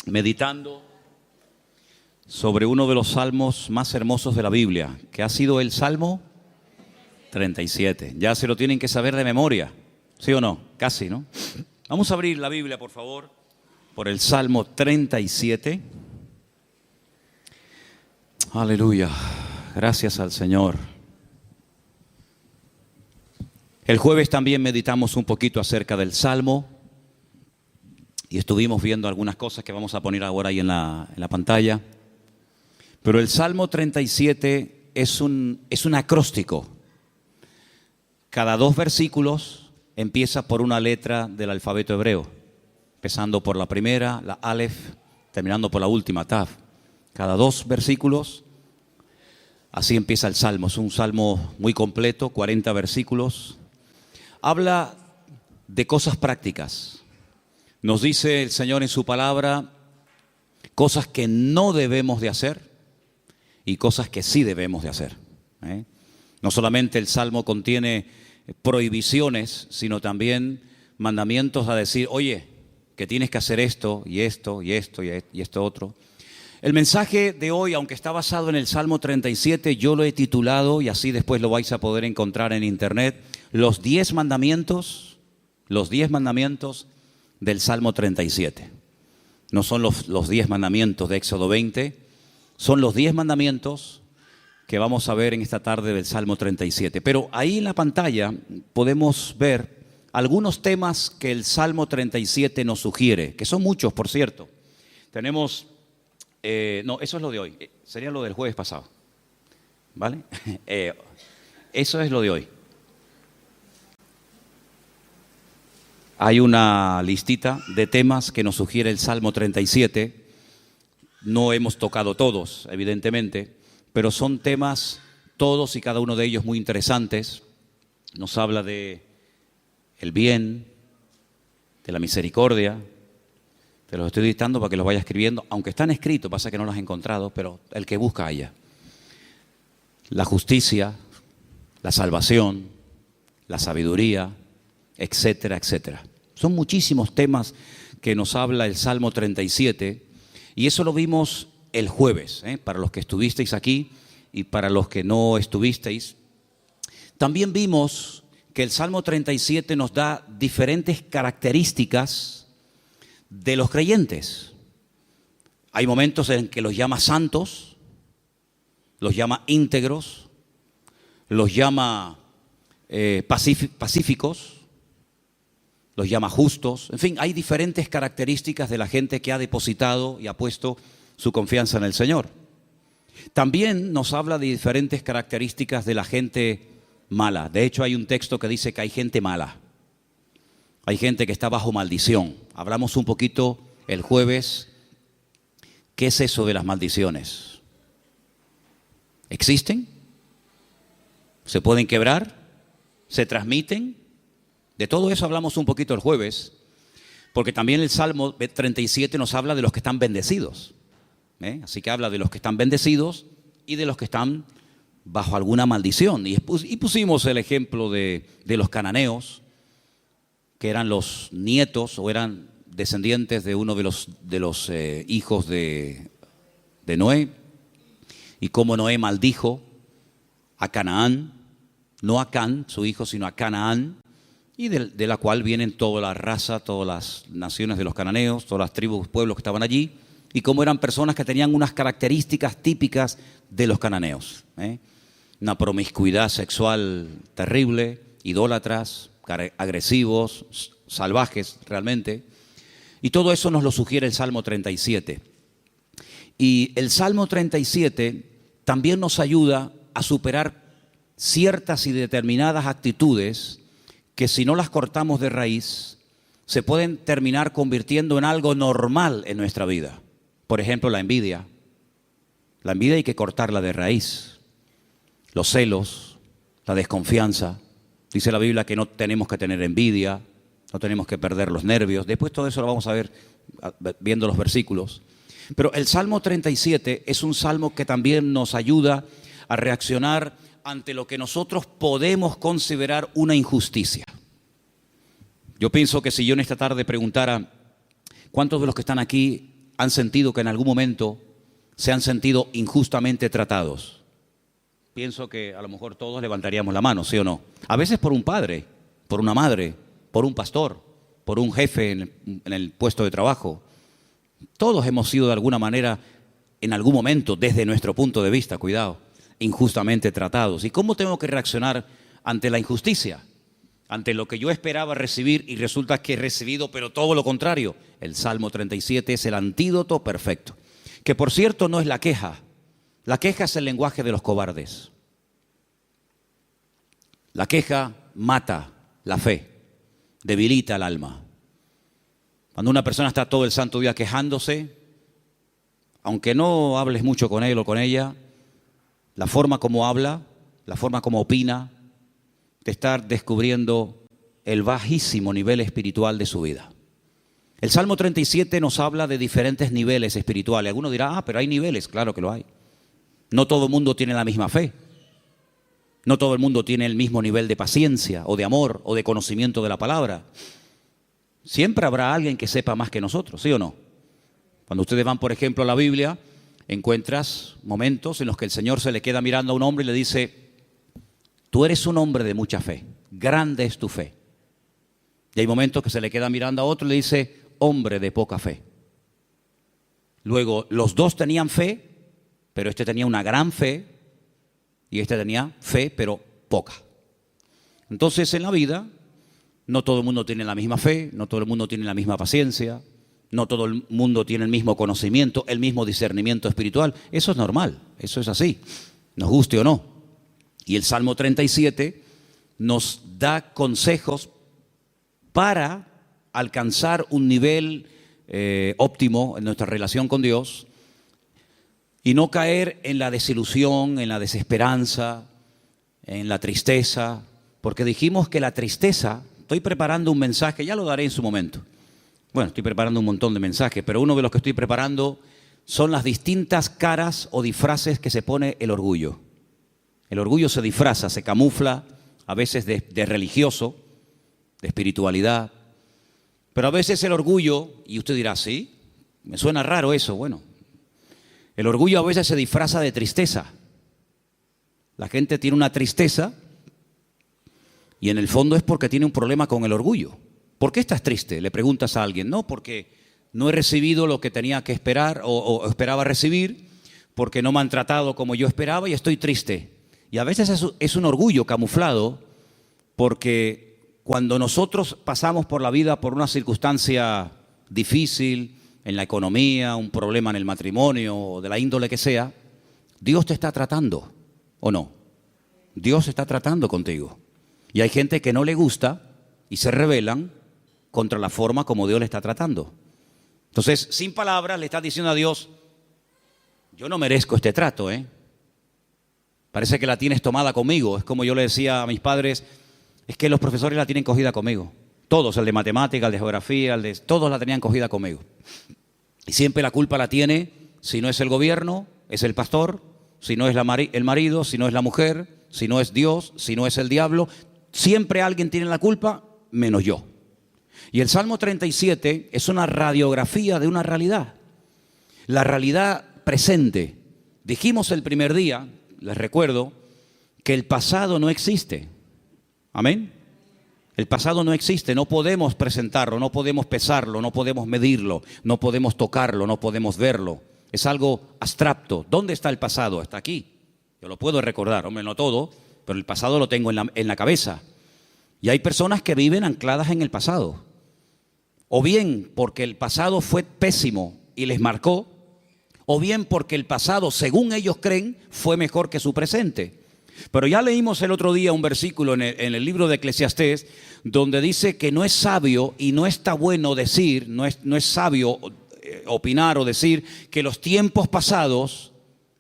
Meditando sobre uno de los salmos más hermosos de la Biblia, que ha sido el Salmo 37. Ya se lo tienen que saber de memoria, ¿sí o no? Casi, ¿no? Vamos a abrir la Biblia, por favor, por el Salmo 37. Aleluya, gracias al Señor. El jueves también meditamos un poquito acerca del Salmo y estuvimos viendo algunas cosas que vamos a poner ahora ahí en la pantalla. Pero el Salmo 37 es un acróstico. Cada 2 versículos empieza por una letra del alfabeto hebreo, empezando por la primera, la Aleph, terminando por la última, Tav. Cada 2 versículos, así empieza el Salmo. Es un salmo muy completo, 40 versículos. Habla de cosas prácticas. Nos dice el Señor en su palabra cosas que no debemos de hacer y cosas que sí debemos de hacer. No solamente el Salmo contiene prohibiciones, sino también mandamientos a decir, oye, que tienes que hacer esto y esto y esto y esto otro. El mensaje de hoy, aunque está basado en el Salmo 37, yo lo he titulado, y así después lo vais a poder encontrar en internet, los 10 mandamientos del Salmo 37. No son los 10 mandamientos de Éxodo 20, son los 10 mandamientos que vamos a ver en esta tarde del Salmo 37. Pero ahí en la pantalla podemos ver algunos temas que el Salmo 37 nos sugiere, que son muchos, por cierto. Tenemos, no, eso es lo de hoy, sería lo del jueves pasado, ¿vale? Eso es lo de hoy. Hay una listita de temas que nos sugiere el Salmo 37. No hemos tocado todos, evidentemente, pero son temas, todos y cada uno de ellos muy interesantes. Nos habla de el bien, de la misericordia. Te los estoy dictando para que los vayas escribiendo, aunque están escritos, pasa que no los he encontrado, pero el que busca haya. La justicia, la salvación, la sabiduría, etcétera, etcétera. Son muchísimos temas que nos habla el Salmo 37 y eso lo vimos el jueves, para los que estuvisteis aquí y para los que no estuvisteis. También vimos que el Salmo 37 nos da diferentes características de los creyentes. Hay momentos en que los llama santos, los llama íntegros, los llama pacíficos, los llama justos. En fin, hay diferentes características de la gente que ha depositado y ha puesto su confianza en el Señor. También nos habla de diferentes características de la gente mala. De hecho, hay un texto que dice que hay gente mala. Hay gente que está bajo maldición. Hablamos un poquito el jueves. ¿Qué es eso de las maldiciones? ¿Existen? ¿Se pueden quebrar? ¿Se transmiten? De todo eso hablamos un poquito el jueves, porque también el Salmo 37 nos habla de los que están bendecidos. Así que habla de los que están bendecidos y de los que están bajo alguna maldición. Y pusimos el ejemplo de los cananeos, que eran los nietos o eran descendientes de uno de los hijos de Noé, y cómo Noé maldijo a Canaán, no a Can, su hijo, sino a Canaán, y de la cual vienen toda la raza, todas las naciones de los cananeos, todas las tribus, pueblos que estaban allí, y cómo eran personas que tenían unas características típicas de los cananeos. Una promiscuidad sexual terrible, idólatras, agresivos, salvajes realmente. Y todo eso nos lo sugiere el Salmo 37. Y el Salmo 37 también nos ayuda a superar ciertas y determinadas actitudes que si no las cortamos de raíz, se pueden terminar convirtiendo en algo normal en nuestra vida. Por ejemplo, la envidia. La envidia hay que cortarla de raíz. Los celos, la desconfianza. Dice la Biblia que no tenemos que tener envidia, no tenemos que perder los nervios. Después todo eso lo vamos a ver viendo los versículos. Pero el Salmo 37 es un salmo que también nos ayuda a reaccionar ante lo que nosotros podemos considerar una injusticia. Yo pienso que si yo en esta tarde preguntara, ¿cuántos de los que están aquí han sentido que en algún momento se han sentido injustamente tratados? Pienso que a lo mejor todos levantaríamos la mano, ¿sí o no? A veces por un padre, por una madre, por un pastor, por un jefe en el puesto de trabajo. Todos hemos sido de alguna manera, en algún momento, desde nuestro punto de vista, cuidado, injustamente tratados. ¿Y cómo tengo que reaccionar ante la injusticia? Ante lo que yo esperaba recibir y resulta que he recibido, pero todo lo contrario. El Salmo 37 es el antídoto perfecto. Que por cierto no es la queja. La queja es el lenguaje de los cobardes. La queja mata la fe, debilita el alma. Cuando una persona está todo el santo día quejándose, aunque no hables mucho con él o con ella, la forma como habla, la forma como opina, te está descubriendo el bajísimo nivel espiritual de su vida. El Salmo 37 nos habla de diferentes niveles espirituales. Alguno dirá, pero hay niveles. Claro que lo hay. No todo el mundo tiene la misma fe. No todo el mundo tiene el mismo nivel de paciencia o de amor o de conocimiento de la palabra. Siempre habrá alguien que sepa más que nosotros, ¿sí o no? Cuando ustedes van, por ejemplo, a la Biblia, encuentras momentos en los que el Señor se le queda mirando a un hombre y le dice, tú eres un hombre de mucha fe, grande es tu fe. Y hay momentos que se le queda mirando a otro y le dice, hombre de poca fe. Luego, los dos tenían fe, pero este tenía una gran fe y este tenía fe, pero poca. Entonces, en la vida, no todo el mundo tiene la misma fe, no todo el mundo tiene la misma paciencia, no todo el mundo tiene el mismo conocimiento, el mismo discernimiento espiritual. Eso es normal, eso es así, nos guste o no. Y el Salmo 37 nos da consejos para alcanzar un nivel óptimo en nuestra relación con Dios y no caer en la desilusión, en la desesperanza, en la tristeza, porque dijimos que la tristeza, estoy preparando un mensaje, ya lo daré en su momento. Bueno, estoy preparando un montón de mensajes, pero uno de los que estoy preparando son las distintas caras o disfraces que se pone el orgullo. El orgullo se disfraza, se camufla, a veces de religioso, de espiritualidad, pero a veces el orgullo, y usted dirá, sí, me suena raro eso, bueno, el orgullo a veces se disfraza de tristeza. La gente tiene una tristeza y en el fondo es porque tiene un problema con el orgullo. ¿Por qué estás triste? Le preguntas a alguien. No, porque no he recibido lo que tenía que esperar o esperaba recibir, porque no me han tratado como yo esperaba y estoy triste. Y a veces es un orgullo camuflado, porque cuando nosotros pasamos por la vida por una circunstancia difícil, en la economía, un problema en el matrimonio o de la índole que sea, Dios te está tratando, ¿o no? Dios está tratando contigo. Y hay gente que no le gusta y se rebelan contra la forma como Dios le está tratando. Entonces, sin palabras, le estás diciendo a Dios, yo no merezco este trato, Parece que la tienes tomada conmigo. Es como yo le decía a mis padres, es que los profesores la tienen cogida conmigo. Todos, el de matemática, el de geografía, todos la tenían cogida conmigo. Y siempre la culpa la tiene, si no es el gobierno, es el pastor, si no es el marido, si no es la mujer, si no es Dios, si no es el diablo. Siempre alguien tiene la culpa, menos yo. Y el Salmo 37 es una radiografía de una realidad. La realidad presente. Dijimos el primer día, les recuerdo, que el pasado no existe. Amén. El pasado no existe, no podemos presentarlo, no podemos pesarlo, no podemos medirlo, no podemos tocarlo, no podemos verlo. Es algo abstracto. ¿Dónde está el pasado? Está aquí. Yo lo puedo recordar, hombre, no todo, pero el pasado lo tengo en la cabeza. Y hay personas que viven ancladas en el pasado. O bien porque el pasado fue pésimo y les marcó, o bien porque el pasado, según ellos creen, fue mejor que su presente. Pero ya leímos el otro día un versículo en el libro de Eclesiastés donde dice que no es sabio y no está bueno decir, no es sabio opinar o decir que los tiempos pasados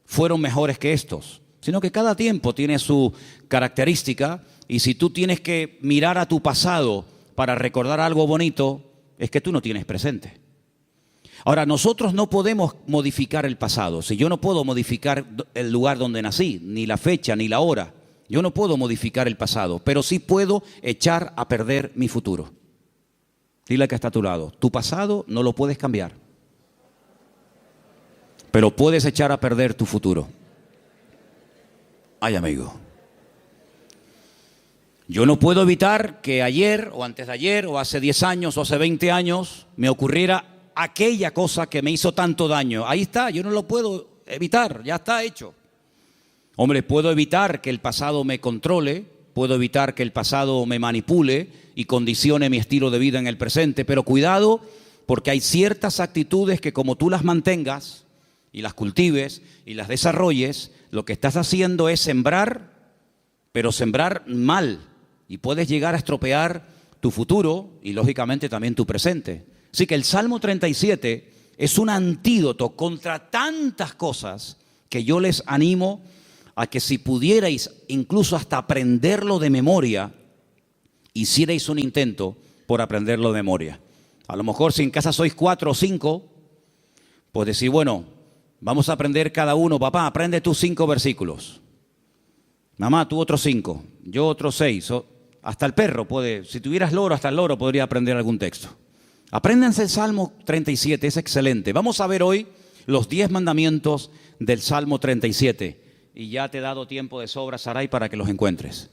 fueron mejores que estos, sino que cada tiempo tiene su característica y si tú tienes que mirar a tu pasado para recordar algo bonito, es que tú no tienes presente. Ahora, nosotros no podemos modificar el pasado. Si yo no puedo modificar el lugar donde nací, ni la fecha, ni la hora, yo no puedo modificar el pasado, pero sí puedo echar a perder mi futuro. Dile al que está a tu lado, tu pasado no lo puedes cambiar, pero puedes echar a perder tu futuro. Ay, amigo. Yo no puedo evitar que ayer o antes de ayer o hace 10 años o hace 20 años me ocurriera aquella cosa que me hizo tanto daño. Ahí está, yo no lo puedo evitar, ya está hecho. Hombre, puedo evitar que el pasado me controle, puedo evitar que el pasado me manipule y condicione mi estilo de vida en el presente, pero cuidado, porque hay ciertas actitudes que como tú las mantengas y las cultives y las desarrolles, lo que estás haciendo es sembrar, pero sembrar mal, y puedes llegar a estropear tu futuro y lógicamente también tu presente. Así que el Salmo 37 es un antídoto contra tantas cosas que yo les animo a que si pudierais incluso hasta aprenderlo de memoria, hicierais un intento por aprenderlo de memoria. A lo mejor si en casa sois 4 o 5, pues decir, bueno, vamos a aprender cada uno, papá, aprende tú 5 versículos. Mamá, tú otros 5, yo otros 6. Hasta el perro puede, si tuvieras loro, hasta el loro podría aprender algún texto. Apréndanse el Salmo 37, es excelente. Vamos a ver hoy los 10 mandamientos del Salmo 37. Y ya te he dado tiempo de sobra, Saray, para que los encuentres.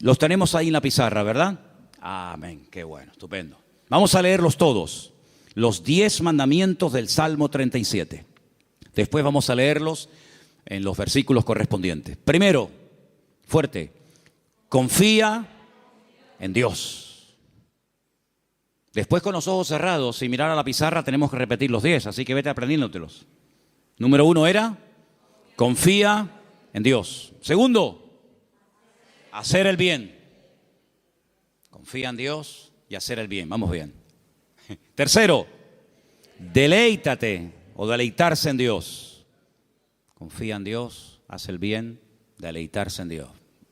Los tenemos ahí en la pizarra, ¿verdad? Amén, qué bueno, estupendo. Vamos a leerlos todos, los 10 mandamientos del Salmo 37. Después vamos a leerlos en los versículos correspondientes. Primero, fuerte, confía en Dios. Después, con los ojos cerrados, sin mirar a la pizarra, tenemos que repetir los 10, así que vete aprendiéndotelos. Número 1 era, confía en Dios. Segundo, hacer el bien. Confía en Dios y hacer el bien. Vamos bien. Tercero, deleítate o deleitarse en Dios. Confía en Dios, haz el bien, deleitarse en Dios.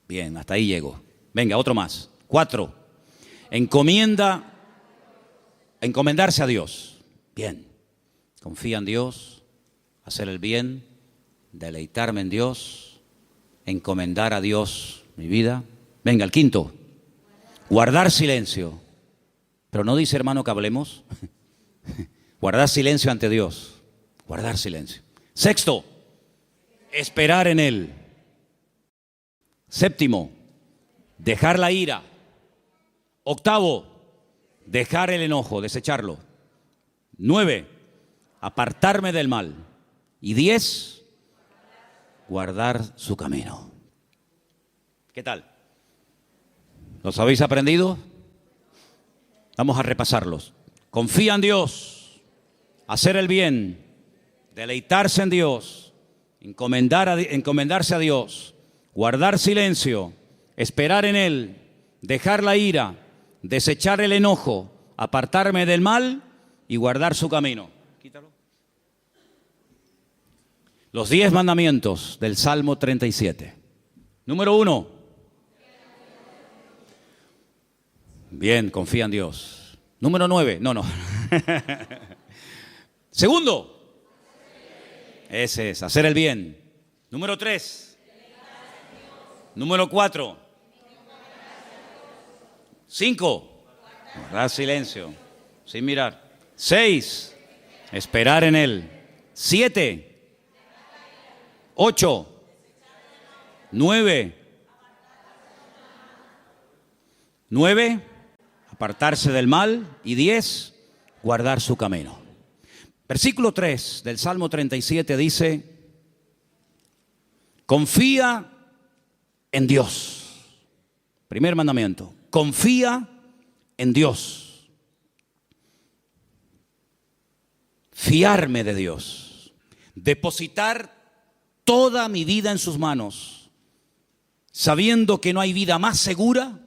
Bien, hasta ahí llego. Venga, otro más. 4, encomendarse a Dios. Bien, confía en Dios, hacer el bien, deleitarme en Dios, encomendar a Dios mi vida. Venga, el 5, guardar silencio. Pero no dice, hermano, que hablemos. Guardar silencio ante Dios. Guardar silencio. 6, esperar en Él. 7, dejar la ira. 8, dejar el enojo, desecharlo. 9, apartarme del mal. Y 10, guardar su camino. ¿Qué tal? ¿Los habéis aprendido? Vamos a repasarlos. Confía en Dios, hacer el bien, deleitarse en Dios, encomendarse a Dios, guardar silencio, esperar en Él, dejar la ira, desechar el enojo, apartarme del mal y guardar su camino. Quítalo. Los 10 mandamientos del Salmo 37. Número 1. Bien, confía en Dios. Número 9. No. Segundo. Ese es, hacer el bien. Número 3. Número 4. 5. Guardar silencio, sin mirar. 6. Esperar en Él. 7. 8. 9. Apartarse del mal. Y 10. Guardar su camino. Versículo 3 del Salmo 37 dice, confía en Dios. Primer mandamiento, confía en Dios. Fiarme de Dios. Depositar toda mi vida en sus manos, sabiendo que no hay vida más segura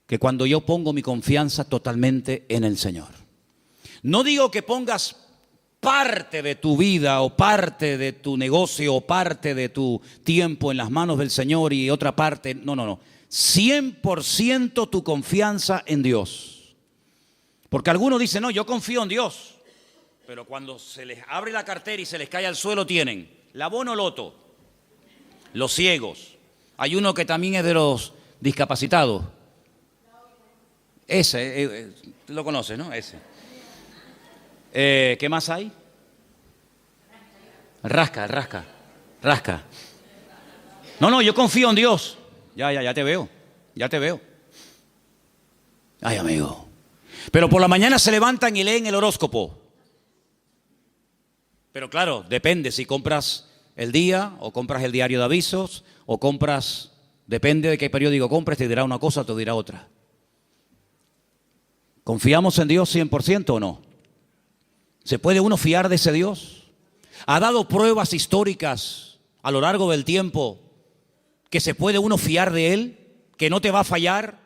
que cuando yo pongo mi confianza totalmente en el Señor. No digo que pongas parte de tu vida o parte de tu negocio o parte de tu tiempo en las manos del Señor y otra parte, no. 100% tu confianza en Dios. Porque algunos dicen, no, yo confío en Dios. Pero cuando se les abre la cartera y se les cae al suelo tienen la bono loto, los ciegos. Hay uno que también es de los discapacitados. Ese, lo conoces, ¿no? Ese. ¿Qué más hay? Rasca. No, yo confío en Dios. Ya te veo. Ay, amigo. Pero por la mañana se levantan y leen el horóscopo. Pero claro, depende si compras el día o compras el diario de avisos o compras, depende de qué periódico compres, te dirá una cosa o te dirá otra. ¿Confiamos en Dios 100% o no? ¿Se puede uno fiar de ese Dios? ¿Ha dado pruebas históricas a lo largo del tiempo que se puede uno fiar de Él? ¿Que no te va a fallar?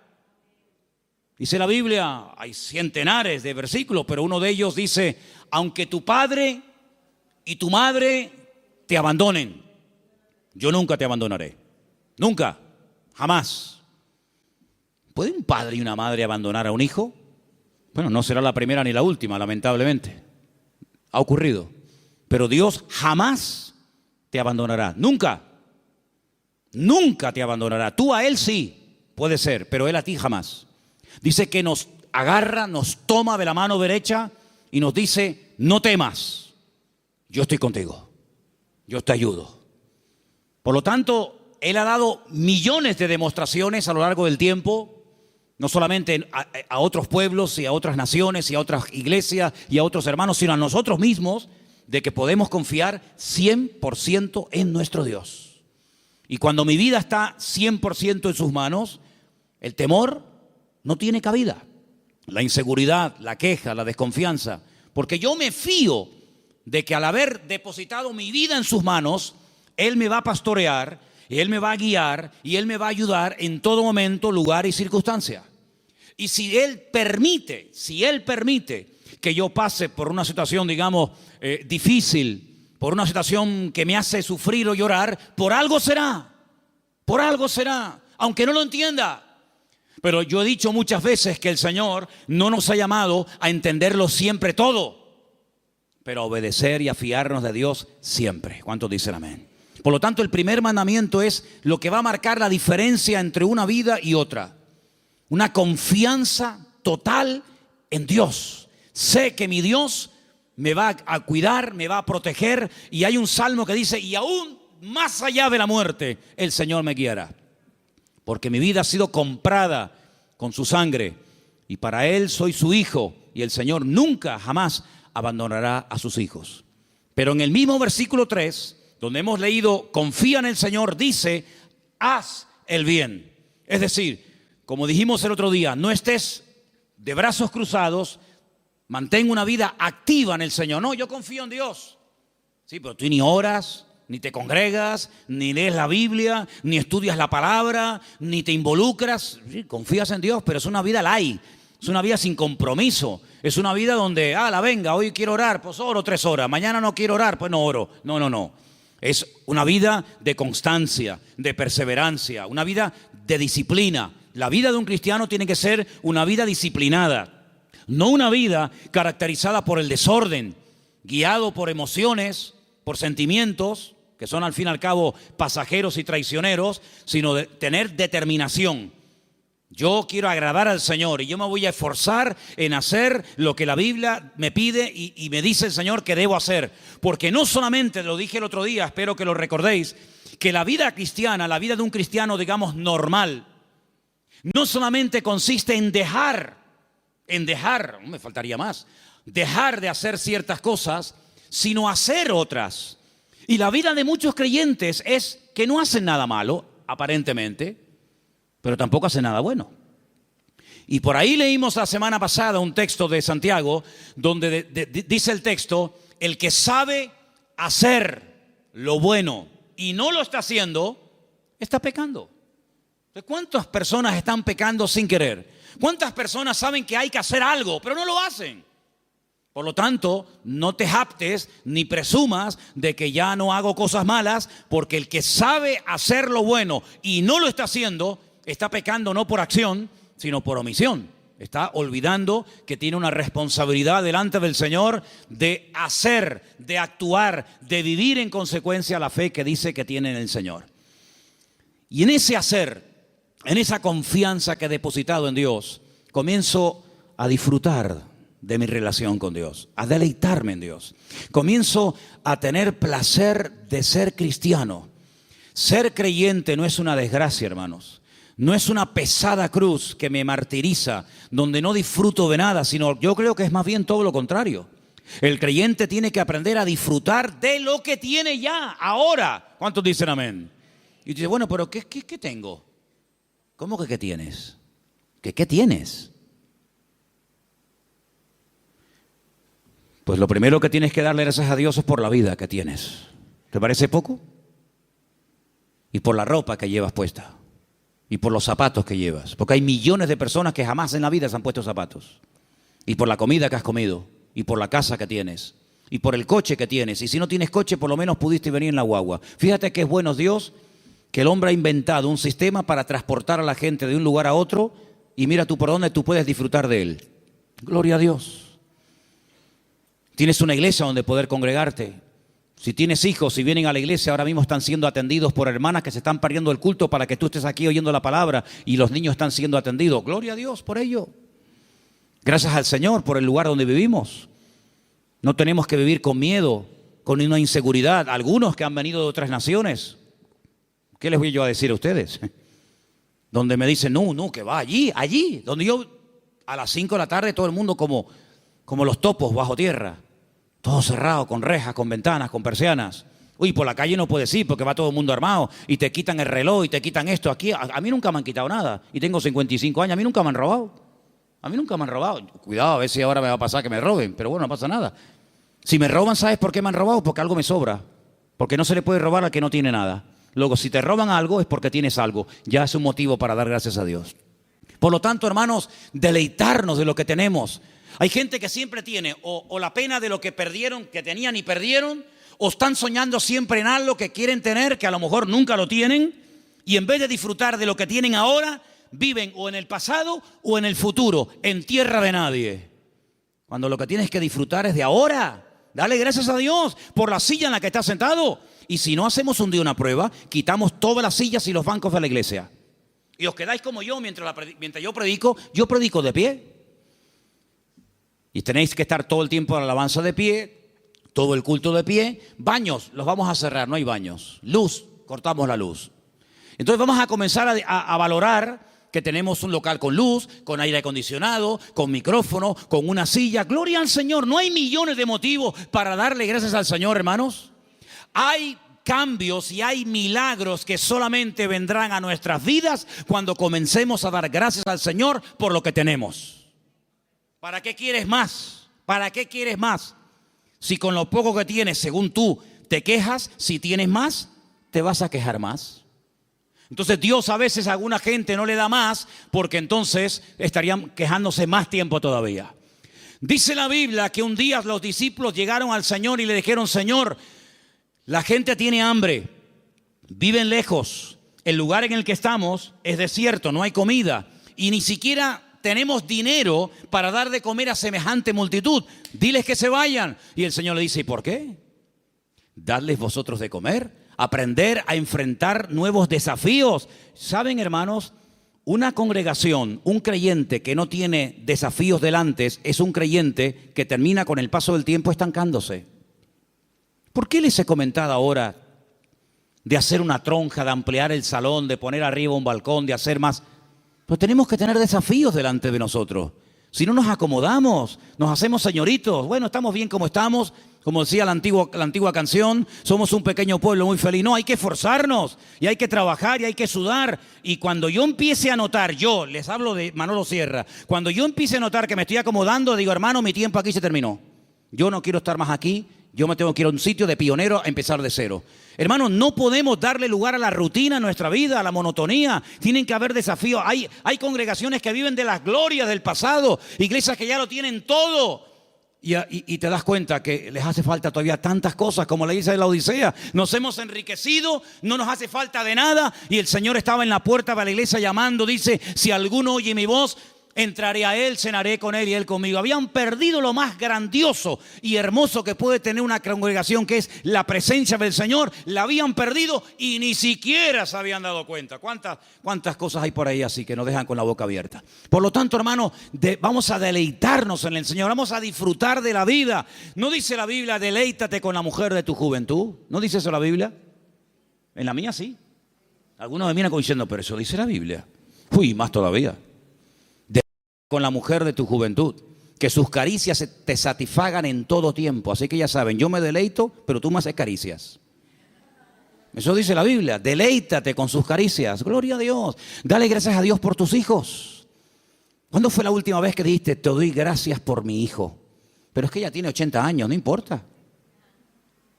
Dice la Biblia, hay centenares de versículos, pero uno de ellos dice, aunque tu padre y tu madre te abandonen, yo nunca te abandonaré. Nunca, jamás. ¿Puede un padre y una madre abandonar a un hijo? Bueno, no será la primera ni la última, lamentablemente. Ha ocurrido. Pero Dios jamás te abandonará. Nunca. Nunca te abandonará. Tú a Él sí, puede ser, pero Él a ti jamás. Dice que nos agarra, nos toma de la mano derecha y nos dice, no temas, yo estoy contigo, yo te ayudo. Por lo tanto, Él ha dado millones de demostraciones a lo largo del tiempo, no solamente a otros pueblos y a otras naciones y a otras iglesias y a otros hermanos, sino a nosotros mismos, de que podemos confiar 100% en nuestro Dios. Y cuando mi vida está 100% en sus manos, el temor no tiene cabida. La inseguridad, la queja, la desconfianza. Porque yo me fío de que al haber depositado mi vida en sus manos, Él me va a pastorear, Él me va a guiar y Él me va a ayudar en todo momento, lugar y circunstancia. Y si Él permite que yo pase por una situación, digamos, difícil, por una situación que me hace sufrir o llorar, por algo será, aunque no lo entienda. Pero yo he dicho muchas veces que el Señor no nos ha llamado a entenderlo siempre todo, pero a obedecer y a fiarnos de Dios siempre. ¿Cuántos dicen amén? Por lo tanto, el primer mandamiento es lo que va a marcar la diferencia entre una vida y otra. Una confianza total en Dios. Sé que mi Dios me va a cuidar, me va a proteger. Y hay un salmo que dice, y aún más allá de la muerte, el Señor me guiará. Porque mi vida ha sido comprada con su sangre. Y para Él soy su hijo. Y el Señor nunca, jamás abandonará a sus hijos. Pero en el mismo versículo 3, donde hemos leído, confía en el Señor, dice, haz el bien. Es decir, como dijimos el otro día, no estés de brazos cruzados, mantén una vida activa en el Señor. No, yo confío en Dios. Sí, pero tú ni oras, ni te congregas, ni lees la Biblia, ni estudias la palabra, ni te involucras. Sí, confías en Dios, pero es una vida light, es una vida sin compromiso. Es una vida donde, venga, hoy quiero orar, pues oro 3 horas. Mañana no quiero orar, pues no oro. No. Es una vida de constancia, de perseverancia, una vida de disciplina. La vida de un cristiano tiene que ser una vida disciplinada, no una vida caracterizada por el desorden, guiado por emociones, por sentimientos, que son al fin y al cabo pasajeros y traicioneros, sino de tener determinación. Yo quiero agradar al Señor y yo me voy a esforzar en hacer lo que la Biblia me pide y me dice el Señor que debo hacer. Porque no solamente, lo dije el otro día, espero que lo recordéis, que la vida cristiana, la vida de un cristiano, digamos, normal, no solamente consiste en dejar, me faltaría más, dejar de hacer ciertas cosas, sino hacer otras. Y la vida de muchos creyentes es que no hacen nada malo, aparentemente, pero tampoco hacen nada bueno. Y por ahí leímos la semana pasada un texto de Santiago, donde dice el texto, el que sabe hacer lo bueno y no lo está haciendo, está pecando. ¿Cuántas personas están pecando sin querer? ¿Cuántas personas saben que hay que hacer algo, pero no lo hacen? Por lo tanto, no te jactes ni presumas de que ya no hago cosas malas, porque el que sabe hacer lo bueno y no lo está haciendo, está pecando no por acción, sino por omisión. Está olvidando que tiene una responsabilidad delante del Señor de hacer, de actuar, de vivir en consecuencia la fe que dice que tiene en el Señor. Y en ese hacer, en esa confianza que he depositado en Dios, comienzo a disfrutar de mi relación con Dios, a deleitarme en Dios. Comienzo a tener placer de ser cristiano. Ser creyente no es una desgracia, hermanos. No es una pesada cruz que me martiriza, donde no disfruto de nada, sino yo creo que es más bien todo lo contrario. El creyente tiene que aprender a disfrutar de lo que tiene ya, ahora. ¿Cuántos dicen amén? Y dice, bueno, pero ¿qué tengo? ¿Cómo que qué tienes? ¿Qué tienes? Pues lo primero que tienes que darle gracias a Dios es por la vida que tienes. ¿Te parece poco? Y por la ropa que llevas puesta. Y por los zapatos que llevas. Porque hay millones de personas que jamás en la vida se han puesto zapatos. Y por la comida que has comido. Y por la casa que tienes. Y por el coche que tienes. Y si no tienes coche, por lo menos pudiste venir en la guagua. Fíjate que es bueno Dios que el hombre ha inventado un sistema para transportar a la gente de un lugar a otro. Y mira tú por dónde tú puedes disfrutar de él. Gloria a Dios. Tienes una iglesia donde poder congregarte. Si tienes hijos, si vienen a la iglesia, ahora mismo están siendo atendidos por hermanas que se están perdiendo el culto para que tú estés aquí oyendo la palabra y los niños están siendo atendidos. Gloria a Dios por ello. Gracias al Señor por el lugar donde vivimos. No tenemos que vivir con miedo, con una inseguridad. Algunos que han venido de otras naciones, ¿qué les voy yo a decir a ustedes? Donde me dicen, no, que va allí. Donde yo a las 5 de la tarde todo el mundo como los topos bajo tierra. Todo cerrado, con rejas, con ventanas, con persianas. Uy, por la calle no puedes ir porque va todo el mundo armado y te quitan el reloj y te quitan esto. Aquí a mí nunca me han quitado nada y tengo 55 años, a mí nunca me han robado. Cuidado, a ver si ahora me va a pasar que me roben, pero bueno, no pasa nada. Si me roban, ¿sabes por qué me han robado? Porque algo me sobra. Porque no se le puede robar al que no tiene nada. Luego, si te roban algo es porque tienes algo. Ya es un motivo para dar gracias a Dios. Por lo tanto, hermanos, deleitarnos de lo que tenemos. Hay gente que siempre tiene o la pena de lo que perdieron, que tenían y perdieron, o están soñando siempre en algo que quieren tener, que a lo mejor nunca lo tienen, y en vez de disfrutar de lo que tienen ahora, viven o en el pasado o en el futuro, en tierra de nadie. Cuando lo que tienes que disfrutar es de ahora. Dale gracias a Dios por la silla en la que estás sentado. Y si no hacemos un día una prueba, quitamos todas las sillas y los bancos de la iglesia. Y os quedáis como yo mientras yo predico de pie. Y tenéis que estar todo el tiempo en la alabanza de pie, todo el culto de pie. Baños, los vamos a cerrar, no hay baños. Luz, cortamos la luz. Entonces vamos a comenzar a valorar que tenemos un local con luz, con aire acondicionado, con micrófono, con una silla. Gloria al Señor, no hay millones de motivos para darle gracias al Señor, hermanos. Hay cambios y hay milagros que solamente vendrán a nuestras vidas cuando comencemos a dar gracias al Señor por lo que tenemos. ¿Para qué quieres más? ¿Para qué quieres más? Si con lo poco que tienes, según tú, te quejas, si tienes más, te vas a quejar más. Entonces Dios a veces a alguna gente no le da más porque entonces estarían quejándose más tiempo todavía. Dice la Biblia que un día los discípulos llegaron al Señor y le dijeron, Señor, la gente tiene hambre, viven lejos, el lugar en el que estamos es desierto, no hay comida y ni siquiera tenemos dinero para dar de comer a semejante multitud. Diles que se vayan. Y el Señor le dice, ¿y por qué? Dadles vosotros de comer, aprender a enfrentar nuevos desafíos. ¿Saben, hermanos? Una congregación, un creyente que no tiene desafíos delante es un creyente que termina con el paso del tiempo estancándose. ¿Por qué les he comentado ahora de hacer una tronja, de ampliar el salón, de poner arriba un balcón, de hacer más? Pues tenemos que tener desafíos delante de nosotros. Si no nos acomodamos, nos hacemos señoritos. Bueno, estamos bien como estamos, como decía la antigua canción, somos un pequeño pueblo muy feliz. No, hay que esforzarnos y hay que trabajar y hay que sudar. Y cuando yo empiece a notar, yo les hablo de Manolo Sierra, cuando yo empiece a notar que me estoy acomodando, digo, hermano, mi tiempo aquí se terminó. Yo no quiero estar más aquí. Yo me tengo que ir a un sitio de pionero a empezar de cero. Hermanos, no podemos darle lugar a la rutina en nuestra vida, a la monotonía. Tienen que haber desafíos. Hay congregaciones que viven de las glorias del pasado, iglesias que ya lo tienen todo. Y te das cuenta que les hace falta todavía tantas cosas como la iglesia de la Odisea. Nos hemos enriquecido, no nos hace falta de nada. Y el Señor estaba en la puerta de la iglesia llamando, dice, si alguno oye mi voz, Entraré a Él, cenaré con Él y Él conmigo. Habían perdido lo más grandioso y hermoso que puede tener una congregación, que es la presencia del Señor. La habían perdido y ni siquiera se habían dado cuenta. ¿Cuántas cosas hay por ahí así que nos dejan con la boca abierta? Por lo tanto, hermano, vamos a deleitarnos en el Señor. Vamos a disfrutar de la vida. ¿No dice la Biblia, deleítate con la mujer de tu juventud? ¿No dice eso la Biblia? En la mía sí. Algunos me miran como diciendo, pero eso dice la Biblia. Uy, más todavía. Con la mujer de tu juventud, que sus caricias te satisfagan en todo tiempo. Así que ya saben, yo me deleito, pero tú me haces caricias. Eso dice la Biblia, deleítate con sus caricias. Gloria a Dios. Dale gracias a Dios por tus hijos. ¿Cuándo fue la última vez que dijiste, te doy gracias por mi hijo? Pero es que ella tiene 80 años, no importa.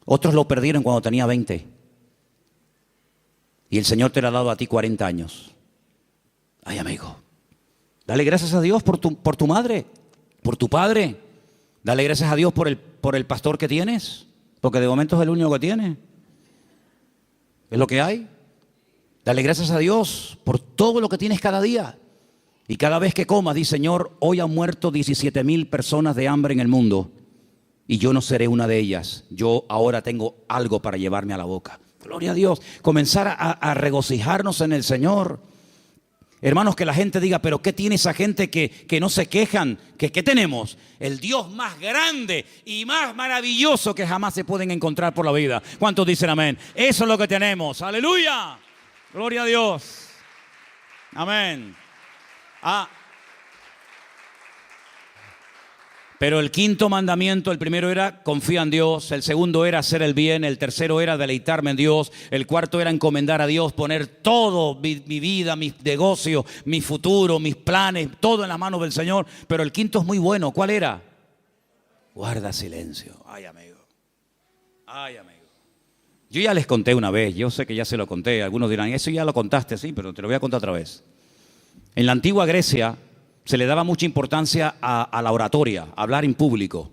Otros lo perdieron cuando tenía 20. Y el Señor te lo ha dado a ti 40 años. Ay, amigo. Dale gracias a Dios por tu madre, por tu padre. Dale gracias a Dios por el pastor que tienes, porque de momento es el único que tiene. Es lo que hay. Dale gracias a Dios por todo lo que tienes cada día. Y cada vez que comas, di, Señor, hoy han muerto 17,000 personas de hambre en el mundo y yo no seré una de ellas. Yo ahora tengo algo para llevarme a la boca. Gloria a Dios. Comenzar a regocijarnos en el Señor. Hermanos, que la gente diga, pero ¿qué tiene esa gente que no se quejan? ¿Qué tenemos? El Dios más grande y más maravilloso que jamás se pueden encontrar por la vida. ¿Cuántos dicen amén? Eso es lo que tenemos. ¡Aleluya! Gloria a Dios. Amén. Pero el quinto mandamiento, el primero era confía en Dios, el segundo era hacer el bien, el tercero era deleitarme en Dios, el cuarto era encomendar a Dios, poner todo, mi vida, mis negocios, mi futuro, mis planes, todo en las manos del Señor. Pero el quinto es muy bueno. ¿Cuál era? Guarda silencio. Ay, amigo. Ay, amigo. Yo ya les conté una vez, yo sé que ya se lo conté. Algunos dirán, eso ya lo contaste, sí, pero te lo voy a contar otra vez. En la antigua Grecia se le daba mucha importancia a la oratoria, a hablar en público.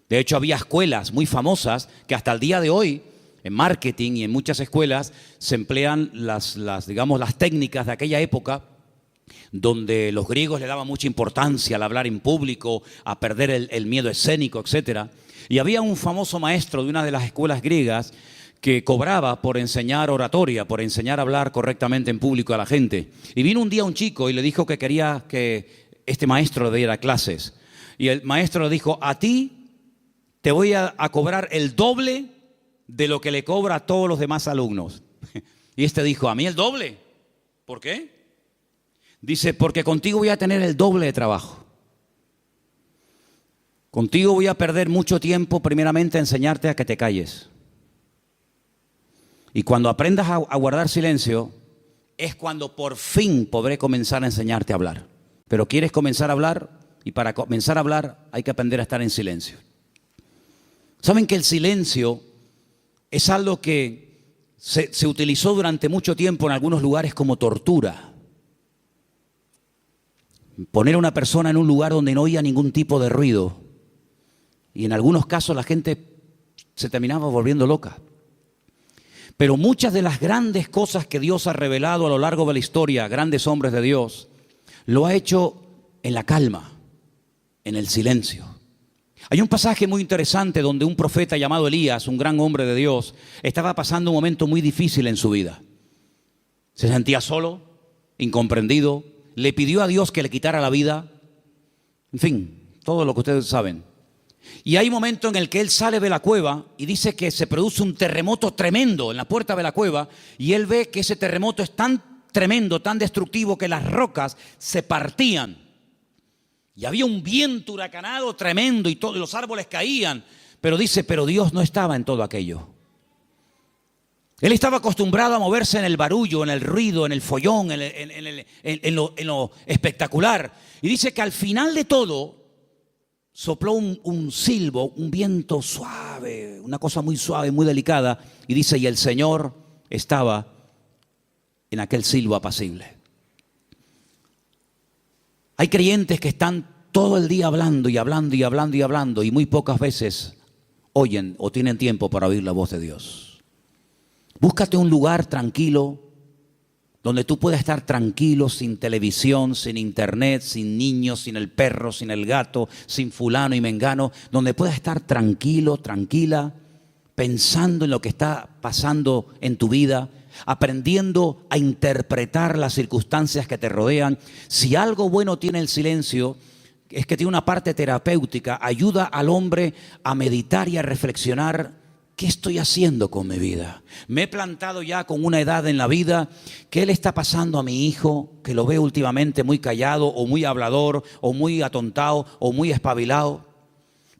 De hecho, había escuelas muy famosas que hasta el día de hoy, en marketing y en muchas escuelas, se emplean las técnicas de aquella época, donde los griegos le daban mucha importancia al hablar en público, a perder el miedo escénico, etc. Y había un famoso maestro de una de las escuelas griegas que cobraba por enseñar oratoria, por enseñar a hablar correctamente en público a la gente. Y vino un día un chico y le dijo que quería que este maestro le diera clases. Y el maestro le dijo, a ti te voy a cobrar el doble de lo que le cobra a todos los demás alumnos. Y este dijo, ¿a mí el doble? ¿Por qué? Dice, porque contigo voy a tener el doble de trabajo. Contigo voy a perder mucho tiempo, primeramente, a enseñarte a que te calles. Y cuando aprendas a guardar silencio, es cuando por fin podré comenzar a enseñarte a hablar. Pero quieres comenzar a hablar, y para comenzar a hablar hay que aprender a estar en silencio. ¿Saben que el silencio es algo que se utilizó durante mucho tiempo en algunos lugares como tortura? Poner a una persona en un lugar donde no oía ningún tipo de ruido. Y en algunos casos la gente se terminaba volviendo loca. Pero muchas de las grandes cosas que Dios ha revelado a lo largo de la historia, grandes hombres de Dios, lo ha hecho en la calma, en el silencio. Hay un pasaje muy interesante donde un profeta llamado Elías, un gran hombre de Dios, estaba pasando un momento muy difícil en su vida. Se sentía solo, incomprendido, le pidió a Dios que le quitara la vida. En fin, todo lo que ustedes saben. Y hay un momento en el que él sale de la cueva y dice que se produce un terremoto tremendo en la puerta de la cueva, y él ve que ese terremoto es tan tremendo, tan destructivo, que las rocas se partían. Y había un viento huracanado tremendo y todos los árboles caían. Pero dice, pero Dios no estaba en todo aquello. Él estaba acostumbrado a moverse en el barullo, en el ruido, en el follón, en lo espectacular. Y dice que al final de todo sopló un silbo, un viento suave, una cosa muy suave, muy delicada. Y dice, y el Señor estaba en aquel silbo apacible. Hay creyentes que están todo el día hablando y hablando y hablando y hablando, y muy pocas veces oyen o tienen tiempo para oír la voz de Dios. Búscate un lugar tranquilo, donde tú puedas estar tranquilo, sin televisión, sin internet, sin niños, sin el perro, sin el gato, sin fulano y mengano, donde puedas estar tranquilo, tranquila, pensando en lo que está pasando en tu vida, aprendiendo a interpretar las circunstancias que te rodean. Si algo bueno tiene el silencio, es que tiene una parte terapéutica, ayuda al hombre a meditar y a reflexionar. ¿Qué estoy haciendo con mi vida? Me he plantado ya con una edad en la vida. ¿Qué le está pasando a mi hijo? Que lo veo últimamente muy callado o muy hablador o muy atontado o muy espabilado.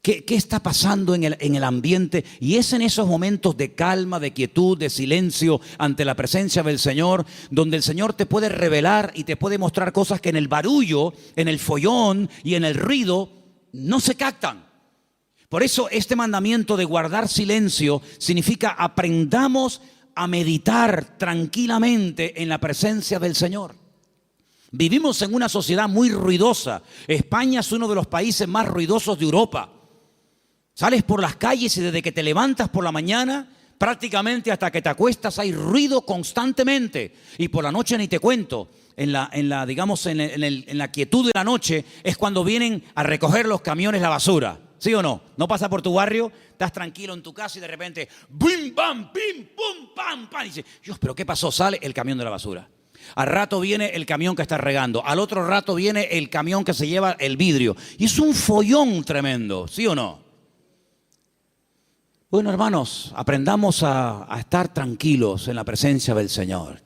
¿Qué está pasando en el ambiente? Y es en esos momentos de calma, de quietud, de silencio ante la presencia del Señor, donde el Señor te puede revelar y te puede mostrar cosas que en el barullo, en el follón y en el ruido no se captan. Por eso este mandamiento de guardar silencio significa aprendamos a meditar tranquilamente en la presencia del Señor. Vivimos en una sociedad muy ruidosa. España es uno de los países más ruidosos de Europa. Sales por las calles y desde que te levantas por la mañana, prácticamente hasta que te acuestas hay ruido constantemente. Y por la noche ni te cuento. En la quietud de la noche es cuando vienen a recoger los camiones la basura. ¿Sí o no? No pasa por tu barrio, estás tranquilo en tu casa y de repente ¡bim, bam, bim, pum, pam, pam! Y dices, Dios, ¿pero qué pasó? Sale el camión de la basura. Al rato viene el camión que está regando. Al otro rato viene el camión que se lleva el vidrio. Y es un follón tremendo, ¿sí o no? Bueno, hermanos, aprendamos a estar tranquilos en la presencia del Señor.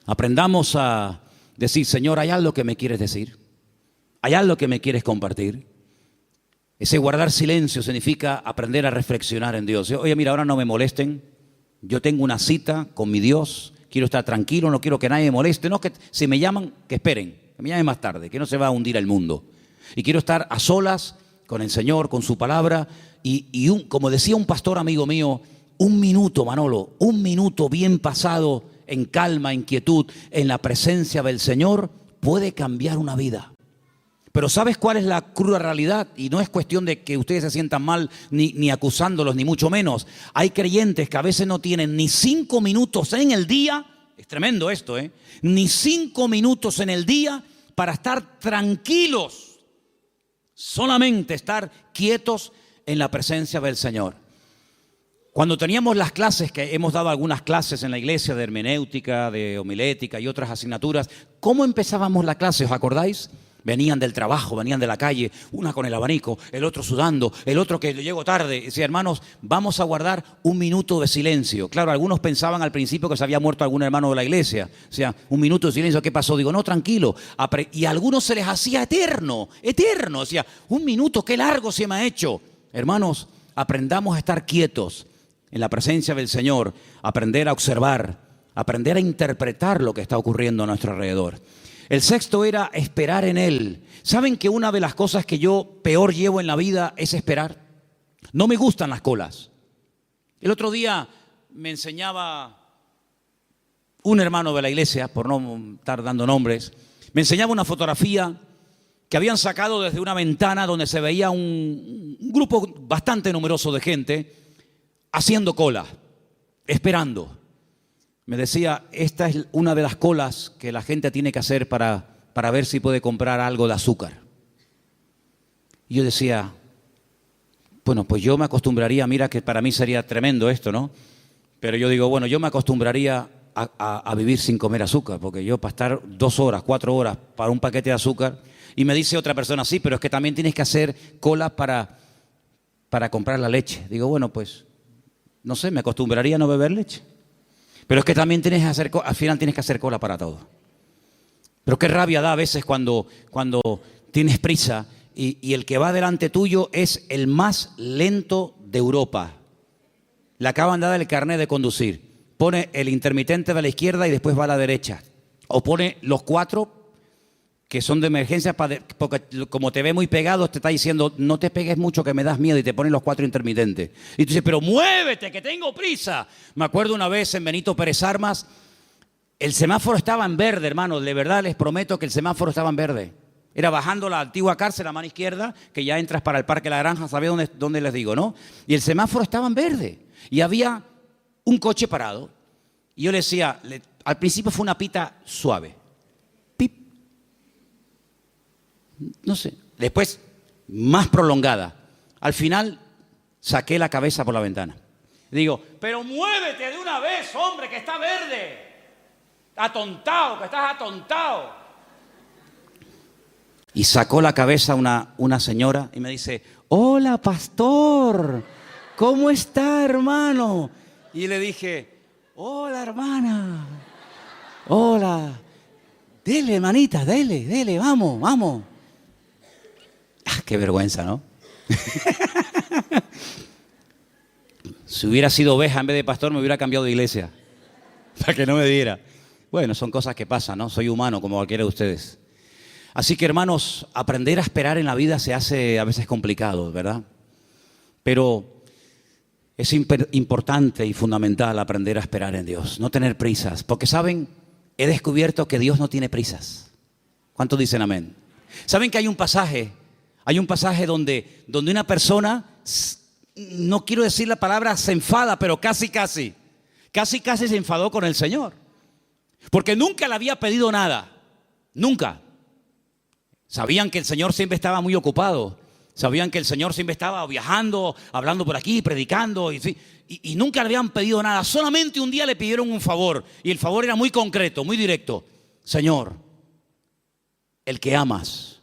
Aprendamos a decir, Señor, ¿hay algo que me quieres decir? ¿Hay algo que me quieres compartir? Ese guardar silencio significa aprender a reflexionar en Dios. Oye, mira, ahora no me molesten. Yo tengo una cita con mi Dios. Quiero estar tranquilo, no quiero que nadie me moleste. No, que si me llaman, que esperen. Que me llamen más tarde, que no se va a hundir el mundo. Y quiero estar a solas con el Señor, con su palabra. Como decía un pastor amigo mío, un minuto, Manolo, un minuto bien pasado en calma, en quietud, en la presencia del Señor, puede cambiar una vida. Pero ¿sabes cuál es la cruda realidad? Y no es cuestión de que ustedes se sientan mal ni acusándolos, ni mucho menos. Hay creyentes que a veces no tienen ni 5 minutos en el día. Es tremendo esto, ¿eh? Ni 5 minutos en el día para estar tranquilos. Solamente estar quietos en la presencia del Señor. Cuando teníamos las clases, que hemos dado algunas clases en la iglesia de hermenéutica, de homilética y otras asignaturas, ¿cómo empezábamos la clase? ¿Os acordáis? Venían del trabajo, venían de la calle, una con el abanico, el otro sudando, el otro que llegó tarde. Decía, hermanos, vamos a guardar un minuto de silencio. Claro, algunos pensaban al principio que se había muerto algún hermano de la iglesia. O sea, un minuto de silencio, ¿qué pasó? Digo, no, tranquilo. Y a algunos se les hacía eterno. O sea, un minuto, qué largo se me ha hecho. Hermanos, aprendamos a estar quietos en la presencia del Señor, aprender a observar, aprender a interpretar lo que está ocurriendo a nuestro alrededor. El sexto era esperar en Él. ¿Saben que una de las cosas que yo peor llevo en la vida es esperar? No me gustan las colas. El otro día me enseñaba un hermano de la iglesia, por no estar dando nombres, me enseñaba una fotografía que habían sacado desde una ventana donde se veía un grupo bastante numeroso de gente haciendo cola, esperando. Me decía, esta es una de las colas que la gente tiene que hacer para ver si puede comprar algo de azúcar. Y yo decía, bueno, pues yo me acostumbraría, mira que para mí sería tremendo esto, ¿no? Pero yo digo, bueno, yo me acostumbraría a vivir sin comer azúcar, porque yo para estar 2 horas, 4 horas para un paquete de azúcar, y me dice otra persona, sí, pero es que también tienes que hacer cola para comprar la leche. Digo, bueno, pues, no sé, me acostumbraría a no beber leche. Pero es que también al final tienes que hacer cola para todo. Pero qué rabia da a veces cuando tienes prisa y el que va delante tuyo es el más lento de Europa. Le acaban de dar el carnet de conducir. Pone el intermitente de la izquierda y después va a la derecha. O pone los 4 que son de emergencia, porque como te ve muy pegado, te está diciendo, no te pegues mucho que me das miedo, y te ponen los 4 intermitentes. Y tú dices, pero muévete, que tengo prisa. Me acuerdo una vez en Benito Pérez Armas, el semáforo estaba en verde, hermano, de verdad les prometo que el semáforo estaba en verde. Era bajando la antigua cárcel a mano izquierda, que ya entras para el Parque La Granja, ¿sabía dónde les digo, no? Y el semáforo estaba en verde, y había un coche parado. Y yo le decía, al principio fue una pita suave. Pip. No sé. Después, más prolongada. Al final, saqué la cabeza por la ventana. Digo, pero muévete de una vez, hombre, que está verde. Atontado, que estás atontado. Y sacó la cabeza una señora y me dice, hola, pastor, ¿cómo está, hermano? Y le dije, hola, hermana, hola, dele, hermanita, dele, vamos. Ah, qué vergüenza, ¿no? Si hubiera sido oveja en vez de pastor, me hubiera cambiado de iglesia, para que no me diera. Bueno, son cosas que pasan, ¿no? Soy humano como cualquiera de ustedes. Así que, hermanos, aprender a esperar en la vida se hace a veces complicado, ¿verdad? Pero es importante y fundamental aprender a esperar en Dios, no tener prisas. Porque, ¿saben? He descubierto que Dios no tiene prisas. ¿Cuántos dicen amén? ¿Saben que hay un pasaje donde una persona, no quiero decir la palabra se enfada, pero casi se enfadó con el Señor? Porque nunca le había pedido nada, nunca. Sabían que el Señor siempre estaba muy ocupado. Sabían que el Señor siempre estaba viajando, hablando por aquí, predicando. Y nunca le habían pedido nada. Solamente un día le pidieron un favor. Y el favor era muy concreto, muy directo. Señor, el que amas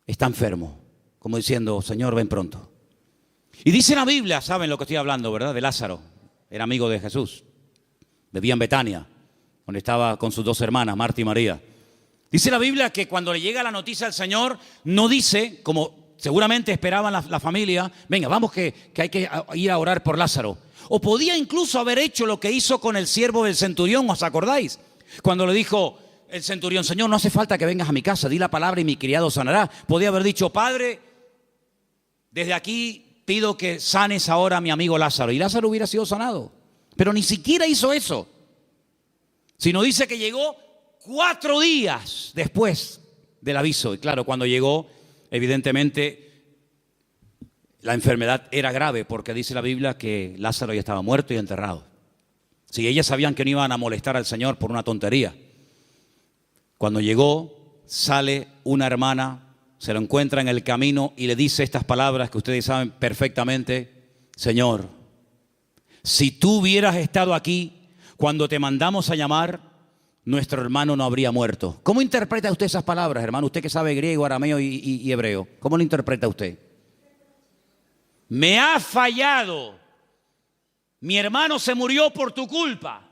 está enfermo. Como diciendo, Señor, ven pronto. Y dice la Biblia, saben lo que estoy hablando, ¿verdad? De Lázaro. Era amigo de Jesús. Vivía en Betania, donde estaba con sus 2 hermanas, Marta y María. Dice la Biblia que cuando le llega la noticia al Señor, no dice, como seguramente esperaban la familia, venga, vamos que hay que ir a orar por Lázaro. O podía incluso haber hecho lo que hizo con el siervo del centurión, ¿os acordáis? Cuando le dijo el centurión, Señor, no hace falta que vengas a mi casa, di la palabra y mi criado sanará. Podía haber dicho, Padre, desde aquí pido que sanes ahora a mi amigo Lázaro. Y Lázaro hubiera sido sanado. Pero ni siquiera hizo eso. Sino dice que llegó 4 días después del aviso. Y claro, cuando llegó, evidentemente, la enfermedad era grave, porque dice la Biblia que Lázaro ya estaba muerto y enterrado. Si ellas sabían que no iban a molestar al Señor por una tontería. Cuando llegó, sale una hermana, se lo encuentra en el camino y le dice estas palabras que ustedes saben perfectamente. Señor, si tú hubieras estado aquí cuando te mandamos a llamar, nuestro hermano no habría muerto. ¿Cómo interpreta usted esas palabras, hermano? Usted que sabe griego, arameo y hebreo. ¿Cómo lo interpreta usted? Me ha fallado. Mi hermano se murió por tu culpa.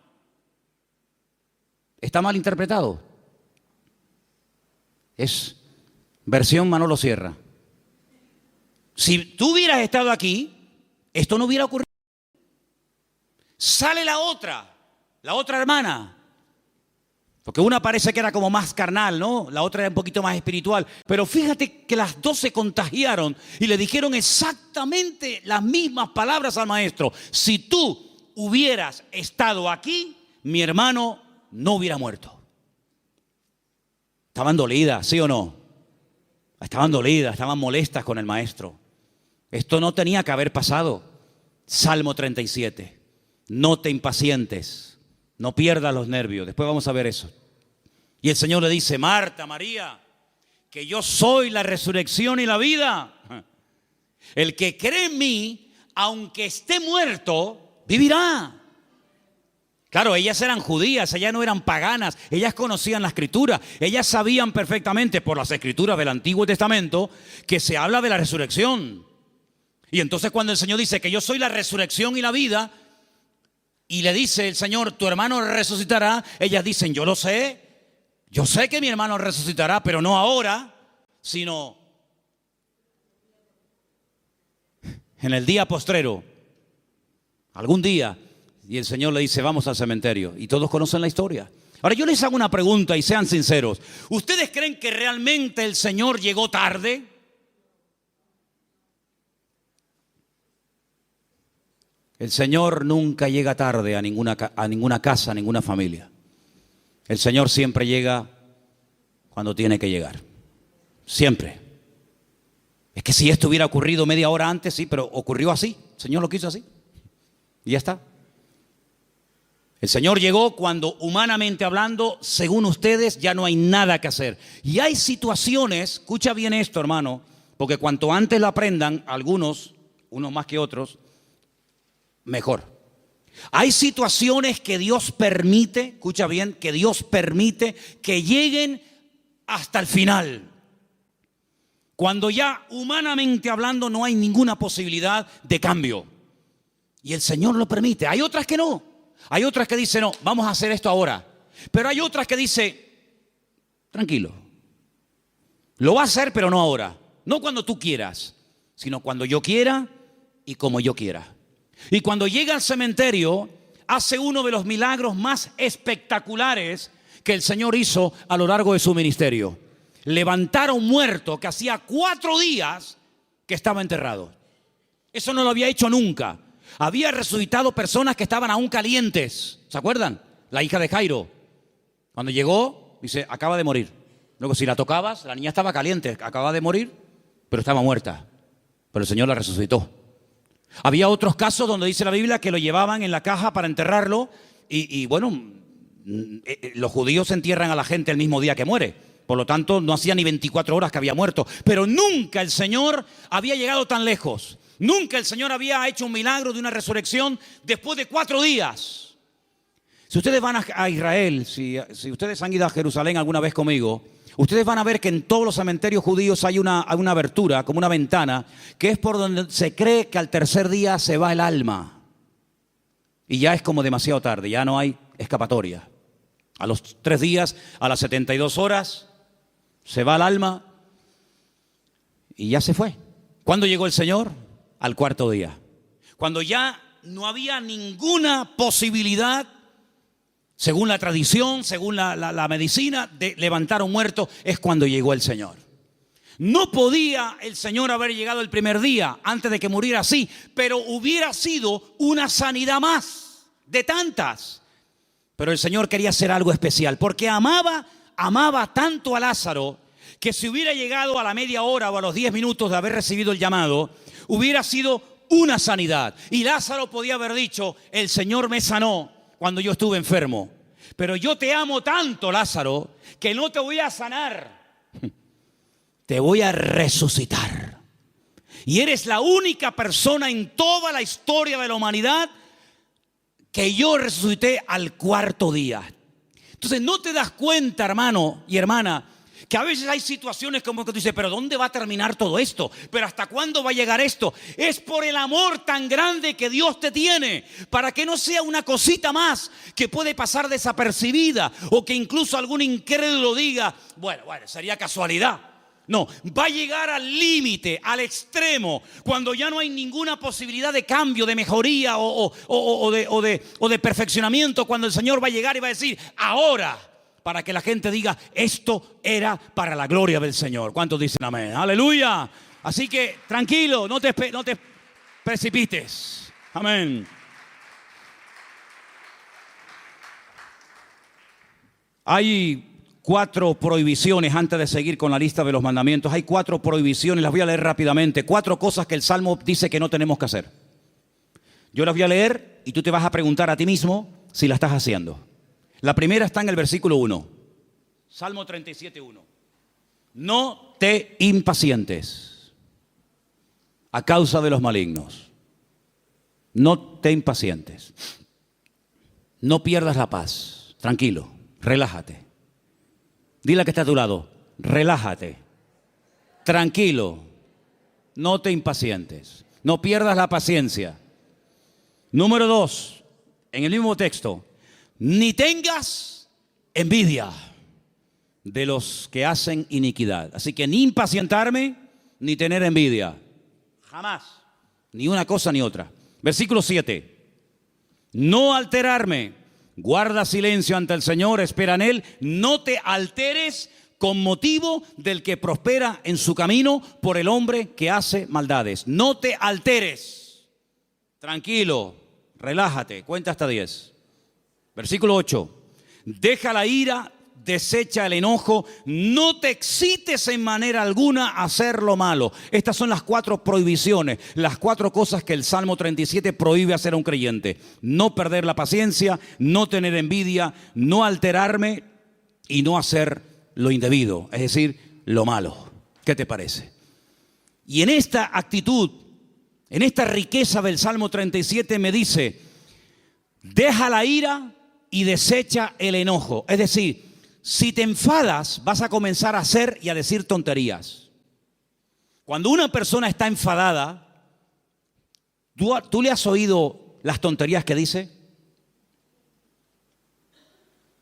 ¿Está mal interpretado? Es versión Manolo Sierra. Si tú hubieras estado aquí, esto no hubiera ocurrido. Sale la otra hermana. Porque una parece que era como más carnal, ¿no? La otra era un poquito más espiritual. Pero fíjate que las 2 se contagiaron y le dijeron exactamente las mismas palabras al maestro. Si tú hubieras estado aquí, mi hermano no hubiera muerto. Estaban dolidas, ¿sí o no? Estaban dolidas, estaban molestas con el maestro. Esto no tenía que haber pasado. Salmo 37. No te impacientes. No pierdas los nervios. Después vamos a ver eso. Y el Señor le dice, Marta, María, que yo soy la resurrección y la vida. El que cree en mí, aunque esté muerto, vivirá. Claro, ellas eran judías, ellas no eran paganas, ellas conocían la Escritura, ellas sabían perfectamente por las Escrituras del Antiguo Testamento que se habla de la resurrección. Y entonces cuando el Señor dice que yo soy la resurrección y la vida, y le dice el Señor, tu hermano resucitará, ellas dicen, yo sé que mi hermano resucitará, pero no ahora, sino en el día postrero, algún día. Y el Señor le dice, vamos al cementerio. Y todos conocen la historia. Ahora yo les hago una pregunta y sean sinceros. ¿Ustedes creen que realmente el Señor llegó tarde? El Señor nunca llega tarde a ninguna casa, a ninguna familia. El Señor siempre llega cuando tiene que llegar. Siempre. Es que si esto hubiera ocurrido media hora antes, sí, pero ocurrió así. El Señor lo quiso así. Y ya está. El Señor llegó cuando, humanamente hablando, según ustedes, ya no hay nada que hacer. Y hay situaciones, escucha bien esto, hermano, porque cuanto antes lo aprendan, algunos, unos más que otros, mejor. Hay situaciones que Dios permite, escucha bien, que Dios permite que lleguen hasta el final. Cuando ya humanamente hablando no hay ninguna posibilidad de cambio. Y el Señor lo permite. Hay otras que no. Hay otras que dicen, no, vamos a hacer esto ahora. Pero hay otras que dicen, tranquilo. Lo va a hacer, pero no ahora. No cuando tú quieras, sino cuando yo quiera y como yo quiera. Y cuando llega al cementerio, hace uno de los milagros más espectaculares que el Señor hizo a lo largo de su ministerio. Levantar a un muerto que hacía 4 días que estaba enterrado. Eso no lo había hecho nunca. Había resucitado personas que estaban aún calientes. ¿Se acuerdan? La hija de Jairo. Cuando llegó, dice, acaba de morir. Luego, si la tocabas, la niña estaba caliente, acaba de morir, pero estaba muerta. Pero el Señor la resucitó. Había otros casos donde dice la Biblia que lo llevaban en la caja para enterrarlo. Y bueno, los judíos entierran a la gente el mismo día que muere. Por lo tanto, no hacía ni 24 horas que había muerto. Pero nunca el Señor había llegado tan lejos. Nunca el Señor había hecho un milagro de una resurrección después de 4 días. Si ustedes van a Israel, si ustedes han ido a Jerusalén alguna vez conmigo, ustedes van a ver que en todos los cementerios judíos hay una abertura, como una ventana, que es por donde se cree que al tercer día se va el alma. Y ya es como demasiado tarde, ya no hay escapatoria. A los 3 días, a las 72 horas, se va el alma y ya se fue. ¿Cuándo llegó el Señor? Al 4.º día. Cuando ya no había ninguna posibilidad, según la tradición, según la medicina, de levantar a un muerto, es cuando llegó el Señor. No podía el Señor haber llegado el primer día antes de que muriera así, pero hubiera sido una sanidad más de tantas. Pero el Señor quería hacer algo especial, porque amaba tanto a Lázaro, que si hubiera llegado a la media hora o a los 10 minutos de haber recibido el llamado, hubiera sido una sanidad. Y Lázaro podía haber dicho, el Señor me sanó cuando yo estuve enfermo. Pero yo te amo tanto, Lázaro, que no te voy a sanar. Te voy a resucitar. Y eres la única persona en toda la historia de la humanidad que yo resucité al 4.º día. Entonces no te das cuenta, hermano y hermana, que a veces hay situaciones como que tú dices, pero ¿dónde va a terminar todo esto? ¿Pero hasta cuándo va a llegar esto? Es por el amor tan grande que Dios te tiene, para que no sea una cosita más que puede pasar desapercibida, o que incluso algún incrédulo diga, bueno, sería casualidad. No, va a llegar al límite, al extremo, cuando ya no hay ninguna posibilidad de cambio, de mejoría o de perfeccionamiento, cuando el Señor va a llegar y va a decir, ahora, para que la gente diga, esto era para la gloria del Señor. ¿Cuántos dicen amén? ¡Aleluya! Así que tranquilo, no te precipites. Amén. Hay 4 prohibiciones antes de seguir con la lista de los mandamientos. Hay 4 prohibiciones, las voy a leer rápidamente. 4 cosas que el Salmo dice que no tenemos que hacer. Yo las voy a leer y tú te vas a preguntar a ti mismo si la estás haciendo. La primera está en el versículo 1. Salmo 37:1. No te impacientes a causa de los malignos. No te impacientes. No pierdas la paz. Tranquilo, relájate. Dile a que está a tu lado, relájate. Tranquilo. No te impacientes. No pierdas la paciencia. Número 2, en el mismo texto. Ni tengas envidia de los que hacen iniquidad. Así que ni impacientarme, ni tener envidia. Jamás. Ni una cosa ni otra. Versículo 7. No alterarme. Guarda silencio ante el Señor, espera en Él. No te alteres con motivo del que prospera en su camino por el hombre que hace maldades. No te alteres. Tranquilo, relájate. Cuenta hasta 10. Versículo 8. Deja la ira desecha el enojo, no te excites en manera alguna a hacer lo malo. Estas son las 4 prohibiciones, las 4 cosas que el Salmo 37 prohíbe hacer a un creyente. No perder la paciencia, no tener envidia, no alterarme y no hacer lo indebido, es decir, lo malo. ¿Qué te parece? Y en esta actitud, en esta riqueza del Salmo 37 me dice, deja la ira y desecha el enojo. Es decir, si te enfadas, vas a comenzar a hacer y a decir tonterías. Cuando una persona está enfadada, ¿tú le has oído las tonterías que dice?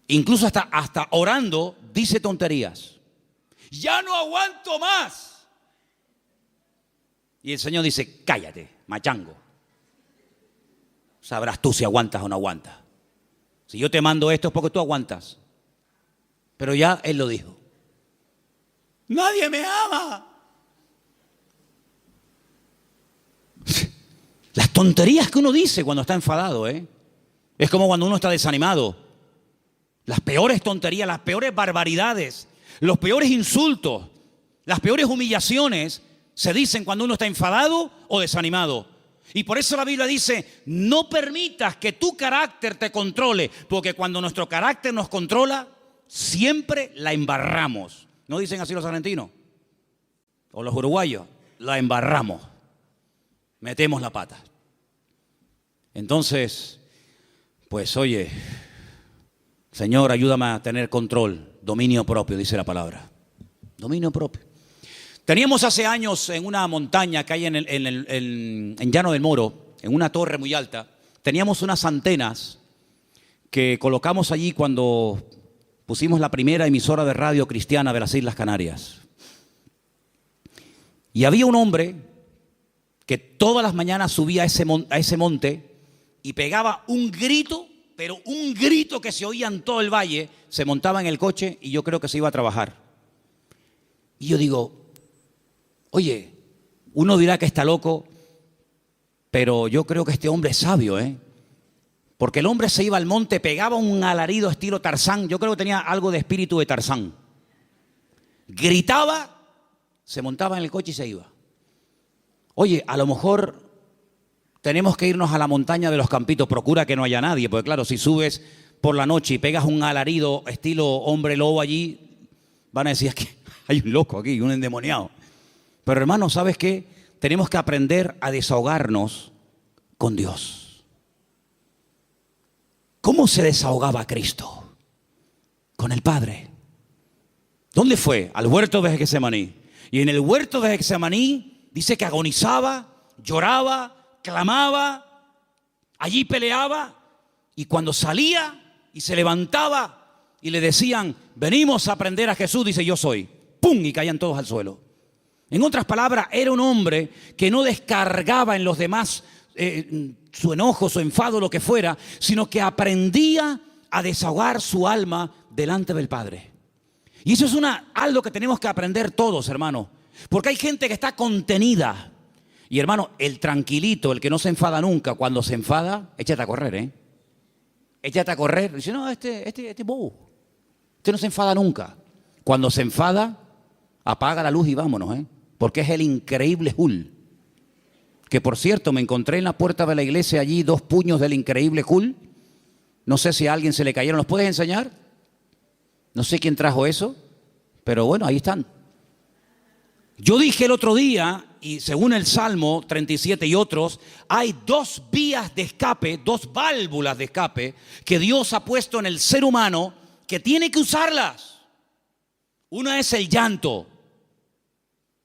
Incluso hasta orando dice tonterías. Ya no aguanto más. Y el Señor dice, cállate, machango. Sabrás tú si aguantas o no aguantas. Si yo te mando esto es porque tú aguantas. Pero ya Él lo dijo. Nadie me ama. Las tonterías que uno dice cuando está enfadado, es como cuando uno está desanimado. Las peores tonterías, las peores barbaridades, los peores insultos, las peores humillaciones se dicen cuando uno está enfadado o desanimado. Y por eso la Biblia dice, no permitas que tu carácter te controle, porque cuando nuestro carácter nos controla, siempre la embarramos. ¿No dicen así los argentinos? O los uruguayos, la embarramos. Metemos la pata. Entonces, pues oye, Señor, ayúdame a tener control, dominio propio, dice la palabra. Dominio propio. Teníamos hace años en una montaña que hay en Llano del Moro, en una torre muy alta, teníamos unas antenas que colocamos allí cuando pusimos la primera emisora de radio cristiana de las Islas Canarias. Y había un hombre que todas las mañanas subía a ese monte y pegaba un grito, pero un grito que se oía en todo el valle, se montaba en el coche y yo creo que se iba a trabajar. Y yo digo, oye, uno dirá que está loco, pero yo creo que este hombre es sabio, porque el hombre se iba al monte, pegaba un alarido estilo Tarzán, yo creo que tenía algo de espíritu de Tarzán. Gritaba, se montaba en el coche y se iba. Oye, a lo mejor tenemos que irnos a la montaña de los Campitos, procura que no haya nadie, porque claro, si subes por la noche y pegas un alarido estilo hombre lobo allí, van a decir que hay un loco aquí, un endemoniado. Pero hermano, ¿sabes qué? Tenemos que aprender a desahogarnos con Dios. ¿Cómo se desahogaba Cristo? Con el Padre. ¿Dónde fue? Al huerto de Getsemaní. Y en el huerto de Getsemaní dice que agonizaba, lloraba, clamaba, allí peleaba. Y cuando salía y se levantaba y le decían, venimos a aprender a Jesús, dice, yo soy. ¡Pum! Y caían todos al suelo. En otras palabras, era un hombre que no descargaba en los demás su enojo, su enfado, lo que fuera, sino que aprendía a desahogar su alma delante del Padre. Y eso es algo que tenemos que aprender todos, hermano. Porque hay gente que está contenida. Y hermano, el tranquilito, el que no se enfada nunca, cuando se enfada, échate a correr, Échate a correr. Dice, no, este es bobo. Este no se enfada nunca. Cuando se enfada, apaga la luz y vámonos, porque es el increíble Hulk. Que por cierto, me encontré en la puerta de la iglesia allí 2 puños del increíble Hulk. No sé si a alguien se le cayeron. ¿Los puedes enseñar? No sé quién trajo eso, pero bueno, ahí están. Yo dije el otro día, y según el Salmo 37 y otros, hay 2 vías de escape, 2 válvulas de escape que Dios ha puesto en el ser humano que tiene que usarlas. Una es el llanto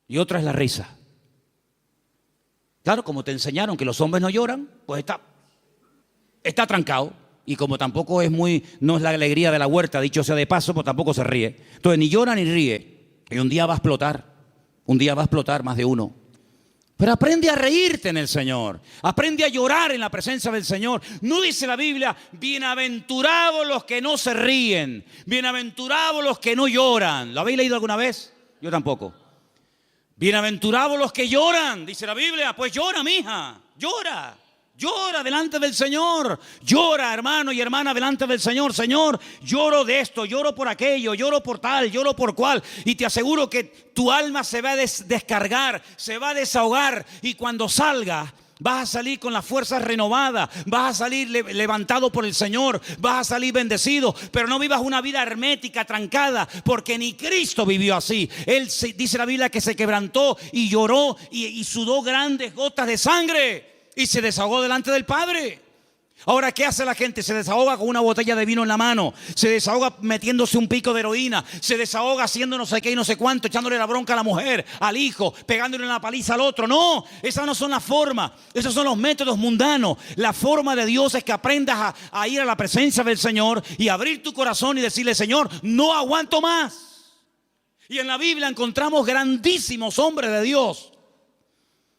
y otra es la risa. Claro, como te enseñaron que los hombres no lloran, pues está trancado. Y como tampoco no es la alegría de la huerta, dicho sea de paso, pues tampoco se ríe. Entonces ni llora ni ríe. Y un día va a explotar más de uno. Pero aprende a reírte en el Señor. Aprende a llorar en la presencia del Señor. No dice la Biblia, bienaventurados los que no se ríen, bienaventurados los que no lloran. ¿Lo habéis leído alguna vez? Yo tampoco. Bienaventurados los que lloran, dice la Biblia. Pues llora, mija, llora. Llora delante del Señor. Llora, hermano y hermana, delante del Señor. Señor, lloro de esto, lloro por aquello, lloro por tal, lloro por cual. Y te aseguro que tu alma se va a descargar, se va a desahogar. Y cuando salga, vas a salir con las fuerzas renovadas, vas a salir levantado por el Señor, vas a salir bendecido. Pero no vivas una vida hermética, trancada, porque ni Cristo vivió así. Él dice la Biblia que se quebrantó y lloró y sudó grandes gotas de sangre y se desahogó delante del Padre. Ahora, ¿qué hace la gente? Se desahoga con una botella de vino en la mano, se desahoga metiéndose un pico de heroína, se desahoga haciendo no sé qué y no sé cuánto, echándole la bronca a la mujer, al hijo, pegándole una paliza al otro. No, esas no son las formas, esos son los métodos mundanos. La forma de Dios es que aprendas a ir a la presencia del Señor y abrir tu corazón y decirle: Señor, no aguanto más. Y en la Biblia encontramos grandísimos hombres de Dios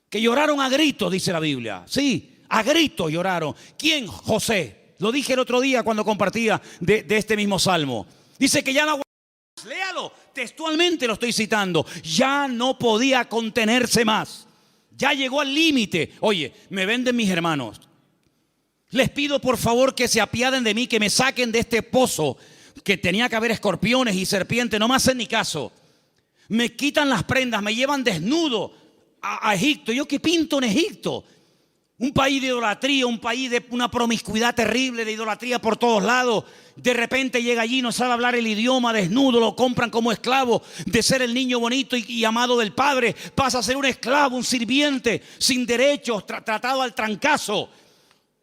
que lloraron a gritos, dice la Biblia. Sí, a gritos lloraron. ¿Quién? José. Lo dije el otro día cuando compartía de este mismo salmo. Dice que ya no aguantaba más. Léalo, textualmente lo estoy citando. Ya no podía contenerse más. Ya llegó al límite. Oye, me venden mis hermanos. Les pido por favor que se apiaden de mí, que me saquen de este pozo que tenía que haber escorpiones y serpientes. No me hacen ni caso. Me quitan las prendas, me llevan desnudo a Egipto. ¿Yo qué pinto en Egipto? Un país de idolatría, un país de una promiscuidad terrible, de idolatría por todos lados. De repente llega allí, no sabe hablar el idioma, desnudo, lo compran como esclavo. De ser el niño bonito y amado del padre, pasa a ser un esclavo, un sirviente, sin derechos, tratado al trancazo,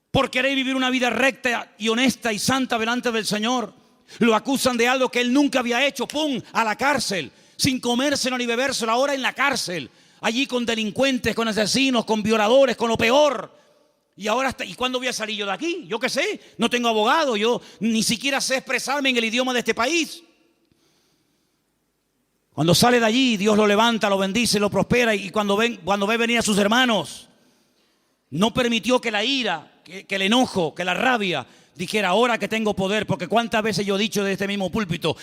por querer vivir una vida recta y honesta y santa delante del Señor. Lo acusan de algo que él nunca había hecho. ¡Pum! A la cárcel, sin comérselo ni bebérselo, ahora en la cárcel. Allí con delincuentes, con asesinos, con violadores, con lo peor. Y ahora, ¿y cuándo voy a salir yo de aquí? Yo qué sé, no tengo abogado, yo ni siquiera sé expresarme en el idioma de este país. Cuando sale de allí, Dios lo levanta, lo bendice, lo prospera. Y cuando ve venir a sus hermanos, no permitió que la ira, que el enojo, que la rabia dijera: ahora que tengo poder. Porque cuántas veces yo he dicho desde este mismo púlpito: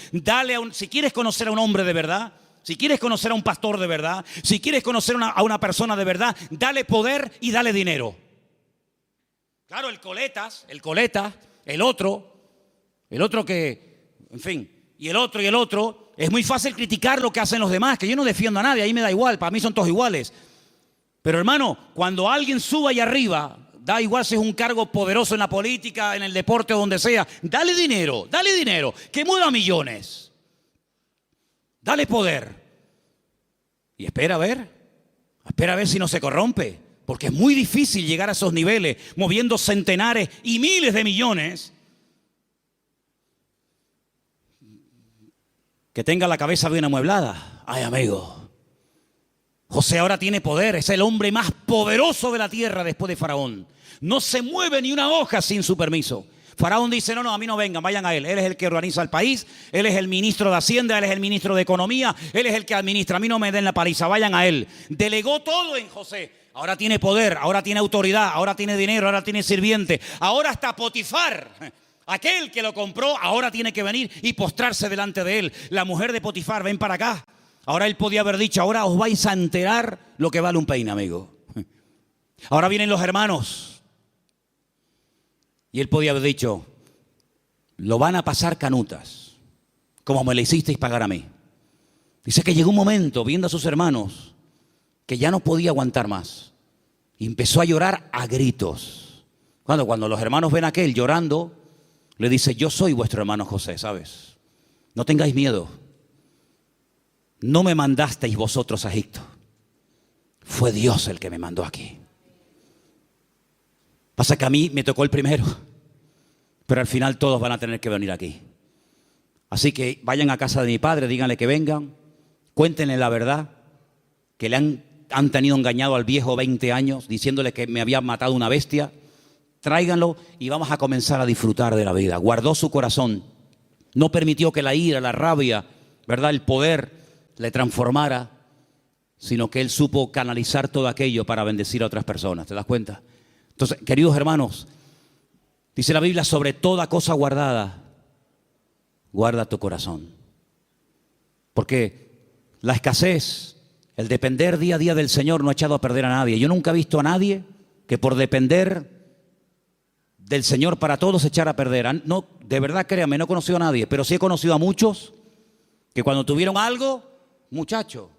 si quieres conocer a un hombre de verdad, si quieres conocer a un pastor de verdad, si quieres conocer a una persona de verdad, dale poder y dale dinero. Claro, el coleta, el otro que, en fin, y el otro, es muy fácil criticar lo que hacen los demás, que yo no defiendo a nadie, ahí me da igual, para mí son todos iguales. Pero hermano, cuando alguien suba allá arriba, da igual si es un cargo poderoso en la política, en el deporte o donde sea, dale dinero, que mueva millones. Dale poder. Y espera a ver si no se corrompe. Porque es muy difícil llegar a esos niveles, moviendo centenares y miles de millones. Que tenga la cabeza bien amueblada. Ay, amigo. José ahora tiene poder. Es el hombre más poderoso de la tierra después de Faraón. No se mueve ni una hoja sin su permiso. Faraón dice: no, a mí no vengan, vayan a él. Él es el que organiza el país, él es el ministro de Hacienda, él es el ministro de Economía, él es el que administra. A mí no me den la paliza, vayan a él. Delegó todo en José. Ahora tiene poder, ahora tiene autoridad, ahora tiene dinero, ahora tiene sirviente. Ahora hasta Potifar, aquel que lo compró, ahora tiene que venir y postrarse delante de él. La mujer de Potifar: ven para acá. Ahora él podía haber dicho: ahora os vais a enterar lo que vale un peine, amigo. Ahora vienen los hermanos. Y él podía haber dicho: lo van a pasar canutas, como me le hicisteis pagar a mí. Dice que llegó un momento, viendo a sus hermanos, que ya no podía aguantar más. Y empezó a llorar a gritos. Cuando los hermanos ven a aquel llorando, le dice: yo soy vuestro hermano José, ¿sabes? No tengáis miedo. No me mandasteis vosotros a Egipto. Fue Dios el que me mandó aquí. Pasa que a mí me tocó el primero, pero al final todos van a tener que venir aquí. Así que vayan a casa de mi padre, díganle que vengan, cuéntenle la verdad, que le han tenido engañado al viejo 20 años, diciéndole que me había matado una bestia. Tráiganlo y vamos a comenzar a disfrutar de la vida. Guardó su corazón, no permitió que la ira, la rabia, ¿verdad?, el poder le transformara, sino que él supo canalizar todo aquello para bendecir a otras personas. ¿Te das cuenta? Entonces, queridos hermanos, dice la Biblia: sobre toda cosa guardada, guarda tu corazón. Porque la escasez, el depender día a día del Señor no ha echado a perder a nadie. Yo nunca he visto a nadie que por depender del Señor para todos se echara a perder. No, de verdad, créanme, no he conocido a nadie, pero sí he conocido a muchos que cuando tuvieron algo, muchacho,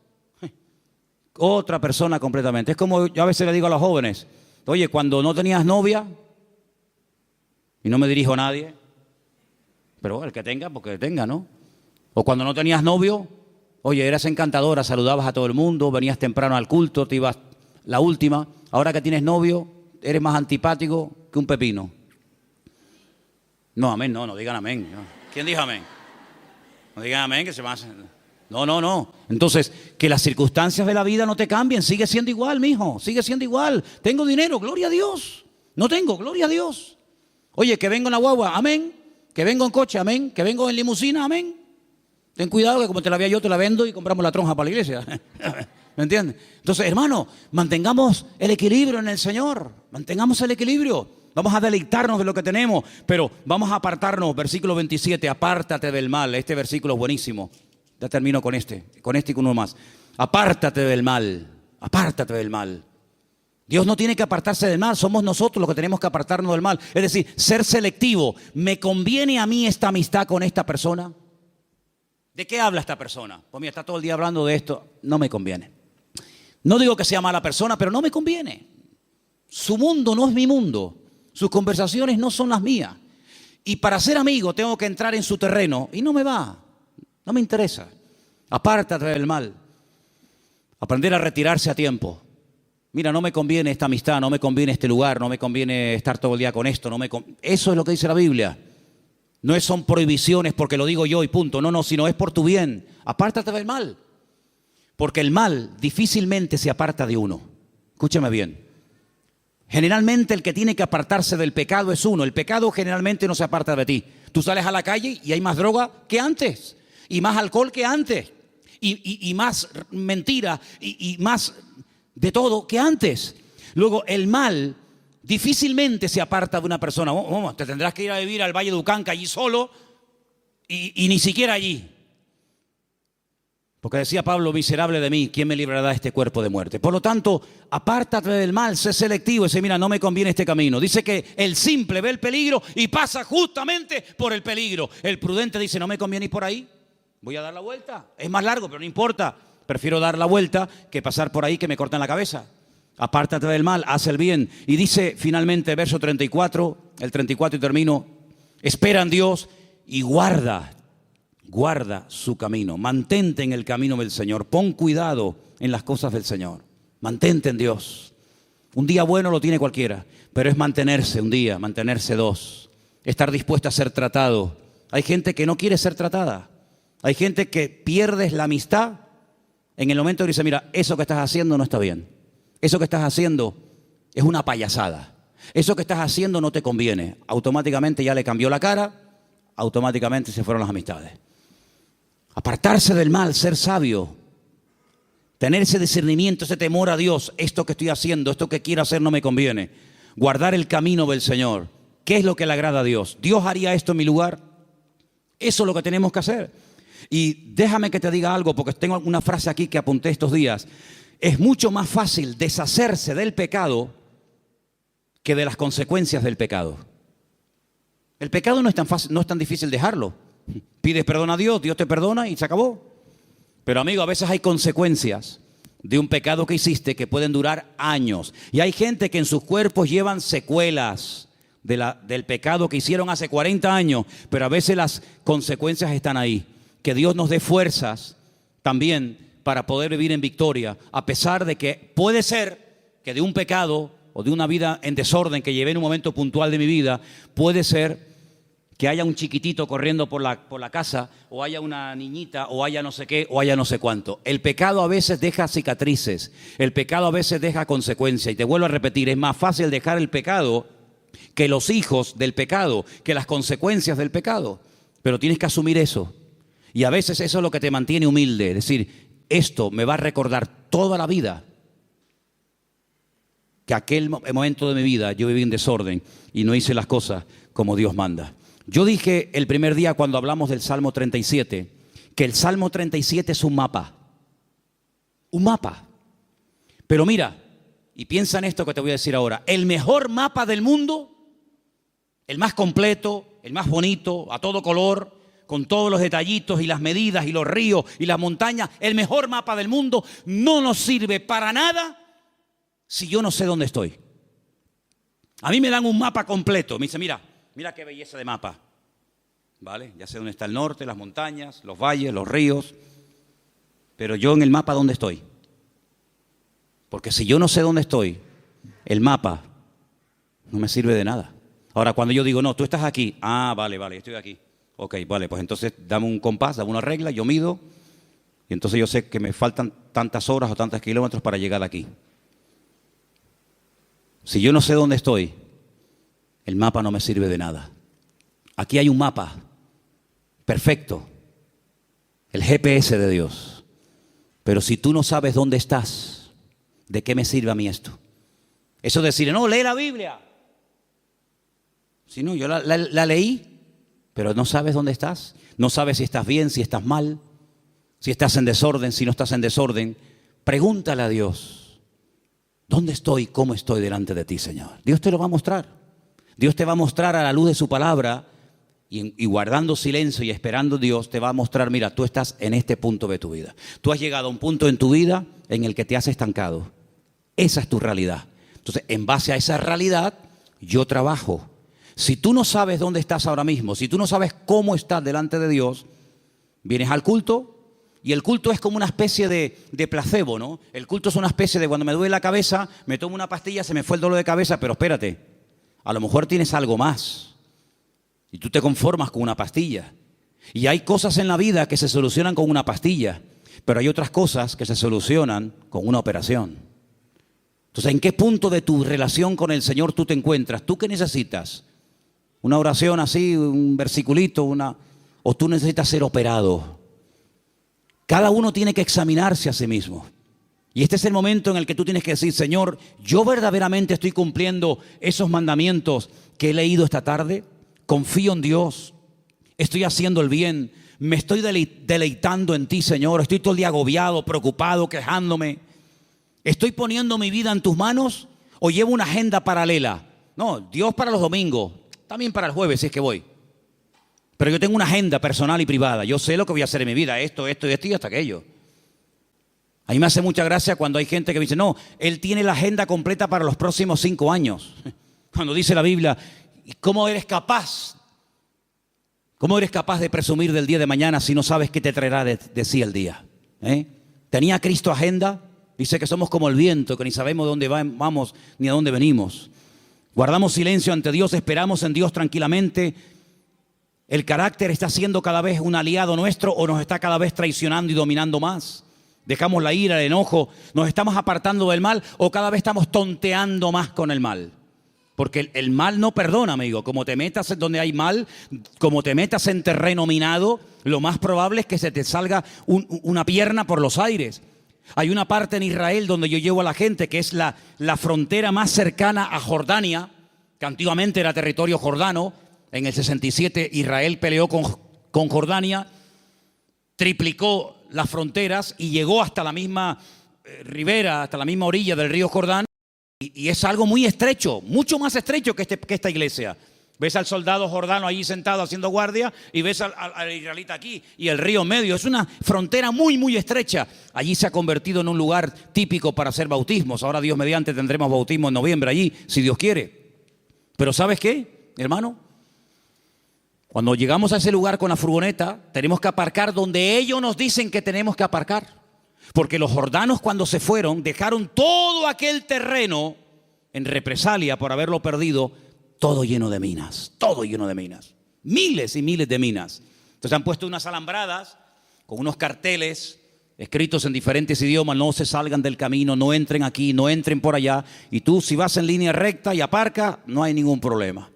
otra persona completamente. Es como yo a veces le digo a los jóvenes, oye, cuando no tenías novia, y no me dirijo a nadie, pero el que tenga, porque tenga, ¿no? O cuando no tenías novio, oye, eras encantadora, saludabas a todo el mundo, venías temprano al culto, te ibas la última. Ahora que tienes novio, eres más antipático que un pepino. No, amén, no digan amén. No. ¿Quién dijo amén? No digan amén, que se van a hacer... No. Entonces, que las circunstancias de la vida no te cambien. Sigue siendo igual, mijo. Sigue siendo igual. Tengo dinero, gloria a Dios. No tengo, gloria a Dios. Oye, que vengo en la guagua, amén. Que vengo en coche, amén. Que vengo en limusina, amén. Ten cuidado que como te la vea yo, te la vendo y compramos la tronja para la iglesia. ¿Me entiendes? Entonces, hermano, mantengamos el equilibrio en el Señor. Mantengamos el equilibrio. Vamos a deleitarnos de lo que tenemos, pero vamos a apartarnos. Versículo 27, apártate del mal. Este versículo es buenísimo. Ya termino con este y con uno más. Apártate del mal, apártate del mal. Dios no tiene que apartarse del mal, somos nosotros los que tenemos que apartarnos del mal. Es decir, ser selectivo. ¿Me conviene a mí esta amistad con esta persona? ¿De qué habla esta persona? Pues mira, está todo el día hablando de esto. No me conviene. No digo que sea mala persona, pero no me conviene. Su mundo no es mi mundo. Sus conversaciones no son las mías. Y para ser amigo tengo que entrar en su terreno y no me va. No me interesa. Apártate del mal. Aprender a retirarse a tiempo. Mira, no me conviene esta amistad, no me conviene este lugar, no me conviene estar todo el día con esto. Eso es lo que dice la Biblia. No son prohibiciones porque lo digo yo y punto. No, sino es por tu bien. Apártate del mal. Porque el mal difícilmente se aparta de uno. Escúchame bien. Generalmente el que tiene que apartarse del pecado es uno. El pecado generalmente no se aparta de ti. Tú sales a la calle y hay más droga que antes. Y más alcohol que antes. Y más mentira. Y más de todo que antes. Luego el mal difícilmente se aparta de una persona. Te tendrás que ir a vivir al Valle de Ucanca allí solo. Y ni siquiera allí. Porque decía Pablo, miserable de mí, ¿quién me librará de este cuerpo de muerte? Por lo tanto, apártate del mal, sé selectivo. Dice, mira, no me conviene este camino. Dice que el simple ve el peligro y pasa justamente por el peligro. El prudente dice, no me conviene ir por ahí, voy a dar la vuelta. Es más largo, pero no importa. Prefiero dar la vuelta que pasar por ahí que me corten la cabeza. Apártate del mal, haz el bien. Y dice finalmente, verso 34, el 34 y termino, espera en Dios y guarda su camino, mantente en el camino del Señor, pon cuidado en las cosas del Señor, mantente en Dios. Un día bueno lo tiene cualquiera, pero es mantenerse un día, mantenerse dos, estar dispuesto a ser tratado. Hay gente que no quiere ser tratada, hay gente que pierdes la amistad en el momento que dice, mira, eso que estás haciendo no está bien, eso que estás haciendo es una payasada, eso que estás haciendo no te conviene. Automáticamente ya le cambió la cara, automáticamente se fueron las amistades. Apartarse del mal, ser sabio, tener ese discernimiento, ese temor a Dios. Esto que estoy haciendo, esto que quiero hacer no me conviene. Guardar el camino del Señor. ¿Qué es lo que le agrada a Dios? ¿Dios haría esto en mi lugar? Eso es lo que tenemos que hacer. Y déjame que te diga algo, porque tengo una frase aquí que apunté estos días. Es mucho más fácil deshacerse del pecado que de las consecuencias del pecado. El pecado no es tan fácil, no es tan difícil dejarlo. Pides perdón a Dios, Dios te perdona y se acabó. Pero amigo, a veces hay consecuencias de un pecado que hiciste que pueden durar años. Y hay gente que en sus cuerpos llevan secuelas del pecado que hicieron hace 40 años. Pero a veces las consecuencias están ahí. Que Dios nos dé fuerzas también para poder vivir en victoria. A pesar de que puede ser que de un pecado o de una vida en desorden que llevé en un momento puntual de mi vida, puede ser que haya un chiquitito corriendo por la casa, o haya una niñita, o haya no sé qué, o haya no sé cuánto. El pecado a veces deja cicatrices, el pecado a veces deja consecuencias. Y te vuelvo a repetir, es más fácil dejar el pecado que los hijos del pecado, que las consecuencias del pecado. Pero tienes que asumir eso. Y a veces eso es lo que te mantiene humilde. Es decir, esto me va a recordar toda la vida que aquel momento de mi vida yo viví en desorden y no hice las cosas como Dios manda. Yo dije el primer día cuando hablamos del Salmo 37, que el Salmo 37 es un mapa. Un mapa. Pero mira, y piensa en esto que te voy a decir ahora, el mejor mapa del mundo el más completo, el más bonito, a todo color, con todos los detallitos y las medidas y los ríos y las montañas, el mejor mapa del mundo, no nos sirve para nada si yo no sé dónde estoy. A mí me dan un mapa completo, me dice, mira qué belleza de mapa. ¿Vale? Ya sé dónde está el norte, las montañas, los valles, los ríos, pero yo en el mapa, ¿dónde estoy? Porque si yo no sé dónde estoy, el mapa no me sirve de nada. Ahora, cuando yo digo, no, tú estás aquí, vale, estoy aquí. Ok, vale, pues entonces dame un compás, dame una regla, yo mido, y entonces yo sé que me faltan tantas horas o tantos kilómetros para llegar aquí. Si yo no sé dónde estoy, el mapa no me sirve de nada. Aquí hay un mapa perfecto, el GPS de Dios. Pero si tú no sabes dónde estás, ¿de qué me sirve a mí esto? Eso de decir, no, lee la Biblia. Si no, yo la leí, pero no sabes dónde estás. No sabes si estás bien, si estás mal, si estás en desorden, si no estás en desorden. Pregúntale a Dios, ¿dónde estoy? ¿Cómo estoy delante de ti, Señor? Dios te lo va a mostrar. Dios te va a mostrar a la luz de su palabra y guardando silencio y esperando a Dios, te va a mostrar, mira, tú estás en este punto de tu vida. Tú has llegado a un punto en tu vida en el que te has estancado. Esa es tu realidad. Entonces, en base a esa realidad, yo trabajo. Si tú no sabes dónde estás ahora mismo, si tú no sabes cómo estás delante de Dios, vienes al culto y el culto es como una especie de placebo, ¿no? El culto es una especie de cuando me duele la cabeza, me tomo una pastilla, se me fue el dolor de cabeza, pero espérate, a lo mejor tienes algo más y tú te conformas con una pastilla. Y hay cosas en la vida que se solucionan con una pastilla, pero hay otras cosas que se solucionan con una operación. Entonces, ¿en qué punto de tu relación con el Señor tú te encuentras? ¿Tú qué necesitas? ¿Una oración así, un versiculito, o tú necesitas ser operado? Cada uno tiene que examinarse a sí mismo. Y este es el momento en el que tú tienes que decir, Señor, ¿yo verdaderamente estoy cumpliendo esos mandamientos que he leído esta tarde? Confío en Dios, estoy haciendo el bien, me estoy deleitando en ti, Señor. Estoy todo el día agobiado, preocupado, quejándome. ¿Estoy poniendo mi vida en tus manos o llevo una agenda paralela? No, Dios para los domingos, también para el jueves si es que voy. Pero yo tengo una agenda personal y privada. Yo sé lo que voy a hacer en mi vida, esto y hasta aquello. A mí me hace mucha gracia cuando hay gente que me dice, no, él tiene la agenda completa para los próximos 5 años. Cuando dice la Biblia, ¿cómo eres capaz? ¿Cómo eres capaz de presumir del día de mañana si no sabes qué te traerá de sí el día? ¿Tenía Cristo agenda? Dice que somos como el viento, que ni sabemos dónde vamos ni a dónde venimos. Guardamos silencio ante Dios, esperamos en Dios tranquilamente. ¿El carácter está siendo cada vez un aliado nuestro o nos está cada vez traicionando y dominando más? ¿Dejamos la ira, el enojo? ¿Nos estamos apartando del mal o cada vez estamos tonteando más con el mal? Porque el mal no perdona, amigo. Como te metas en donde hay mal, como te metas en terreno minado, lo más probable es que se te salga una pierna por los aires. Hay una parte en Israel donde yo llevo a la gente que es la frontera más cercana a Jordania, que antiguamente era territorio jordano. En el 67 Israel peleó con Jordania, triplicó las fronteras y llegó hasta la misma ribera, hasta la misma orilla del río Jordán. Y es algo muy estrecho, mucho más estrecho que esta iglesia. Ves al soldado jordano allí sentado haciendo guardia y ves al israelita aquí y el río medio. Es una frontera muy, muy estrecha. Allí se ha convertido en un lugar típico para hacer bautismos. Ahora Dios mediante tendremos bautismo en noviembre allí, si Dios quiere. Pero ¿sabes qué, hermano? Cuando llegamos a ese lugar con la furgoneta, tenemos que aparcar donde ellos nos dicen que tenemos que aparcar. Porque los jordanos cuando se fueron dejaron todo aquel terreno en represalia por haberlo perdido, todo lleno de minas, todo lleno de minas, miles y miles de minas. Entonces han puesto unas alambradas con unos carteles escritos en diferentes idiomas, no se salgan del camino, no entren aquí, no entren por allá. Y tú si vas en línea recta y aparca, no hay ningún problema.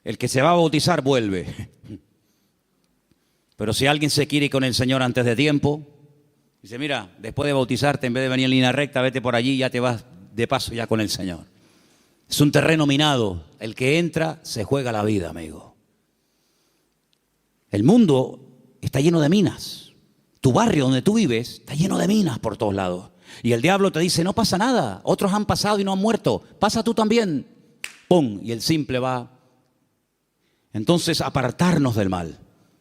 El que se va a bautizar vuelve. Pero si alguien se quiere ir con el Señor antes de tiempo, dice, mira, después de bautizarte, en vez de venir en línea recta, vete por allí y ya te vas de paso ya con el Señor. Es un terreno minado. El que entra se juega la vida, amigo. El mundo está lleno de minas. Tu barrio donde tú vives está lleno de minas por todos lados. Y el diablo te dice, no pasa nada. Otros han pasado y no han muerto. Pasa tú también. ¡Pum! Y el simple va Entonces, apartarnos del mal.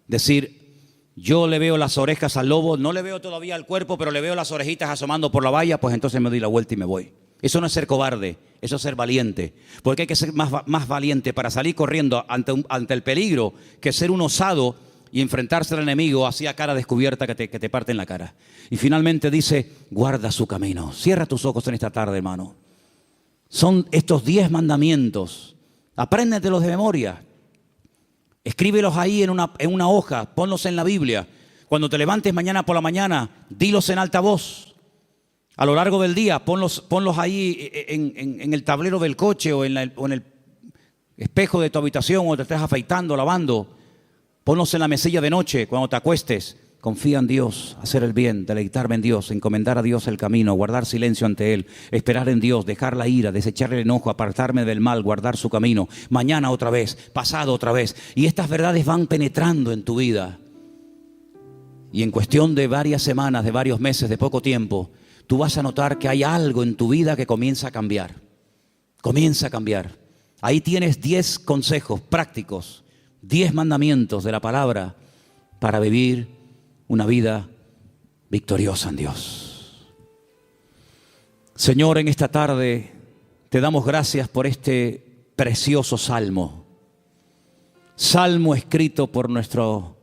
Decir, yo le veo las orejas al lobo, no le veo todavía el cuerpo, pero le veo las orejitas asomando por la valla, pues entonces me doy la vuelta y me voy. Eso no es ser cobarde, eso es ser valiente. Porque hay que ser más valiente para salir corriendo ante el peligro que ser un osado y enfrentarse al enemigo así a cara descubierta que te parte en la cara. Y finalmente dice, guarda su camino. Cierra tus ojos en esta tarde, hermano. Son estos 10 mandamientos. Apréndetelos de memoria. Escríbelos ahí en una hoja, ponlos en la Biblia. Cuando te levantes mañana por la mañana, dilos en alta voz. A lo largo del día, ponlos ahí en el tablero del coche o en el espejo de tu habitación o te estés afeitando, lavando. Ponlos en la mesilla de noche cuando te acuestes. Confía en Dios, hacer el bien, deleitarme en Dios, encomendar a Dios el camino, guardar silencio ante Él, esperar en Dios, dejar la ira, desechar el enojo, apartarme del mal, guardar su camino. Mañana otra vez, pasado otra vez. Y estas verdades van penetrando en tu vida. Y en cuestión de varias semanas, de varios meses, de poco tiempo, tú vas a notar que hay algo en tu vida que comienza a cambiar. Comienza a cambiar. Ahí tienes 10 consejos prácticos, 10 mandamientos de la palabra para vivir una vida victoriosa en Dios. Señor, en esta tarde te damos gracias por este precioso salmo. Salmo escrito por nuestro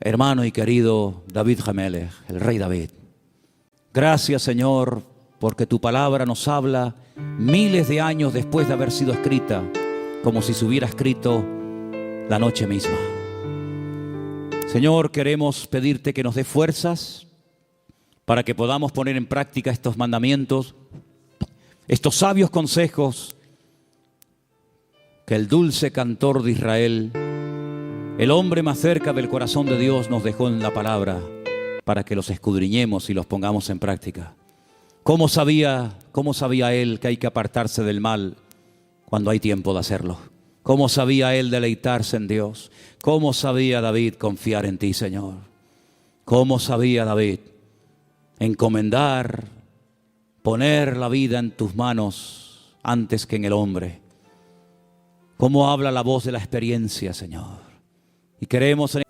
hermano y querido David HaMelech, el rey David. Gracias, Señor, porque tu palabra nos habla miles de años después de haber sido escrita, como si se hubiera escrito la noche misma. Señor, queremos pedirte que nos dé fuerzas para que podamos poner en práctica estos mandamientos, estos sabios consejos que el dulce cantor de Israel, el hombre más cerca del corazón de Dios, nos dejó en la palabra para que los escudriñemos y los pongamos en práctica. ¿Cómo sabía él que hay que apartarse del mal cuando hay tiempo de hacerlo? ¿Cómo sabía él deleitarse en Dios? ¿Cómo sabía David confiar en ti, Señor? ¿Cómo sabía David encomendar, poner la vida en tus manos antes que en el hombre? ¿Cómo habla la voz de la experiencia, Señor? Y queremos en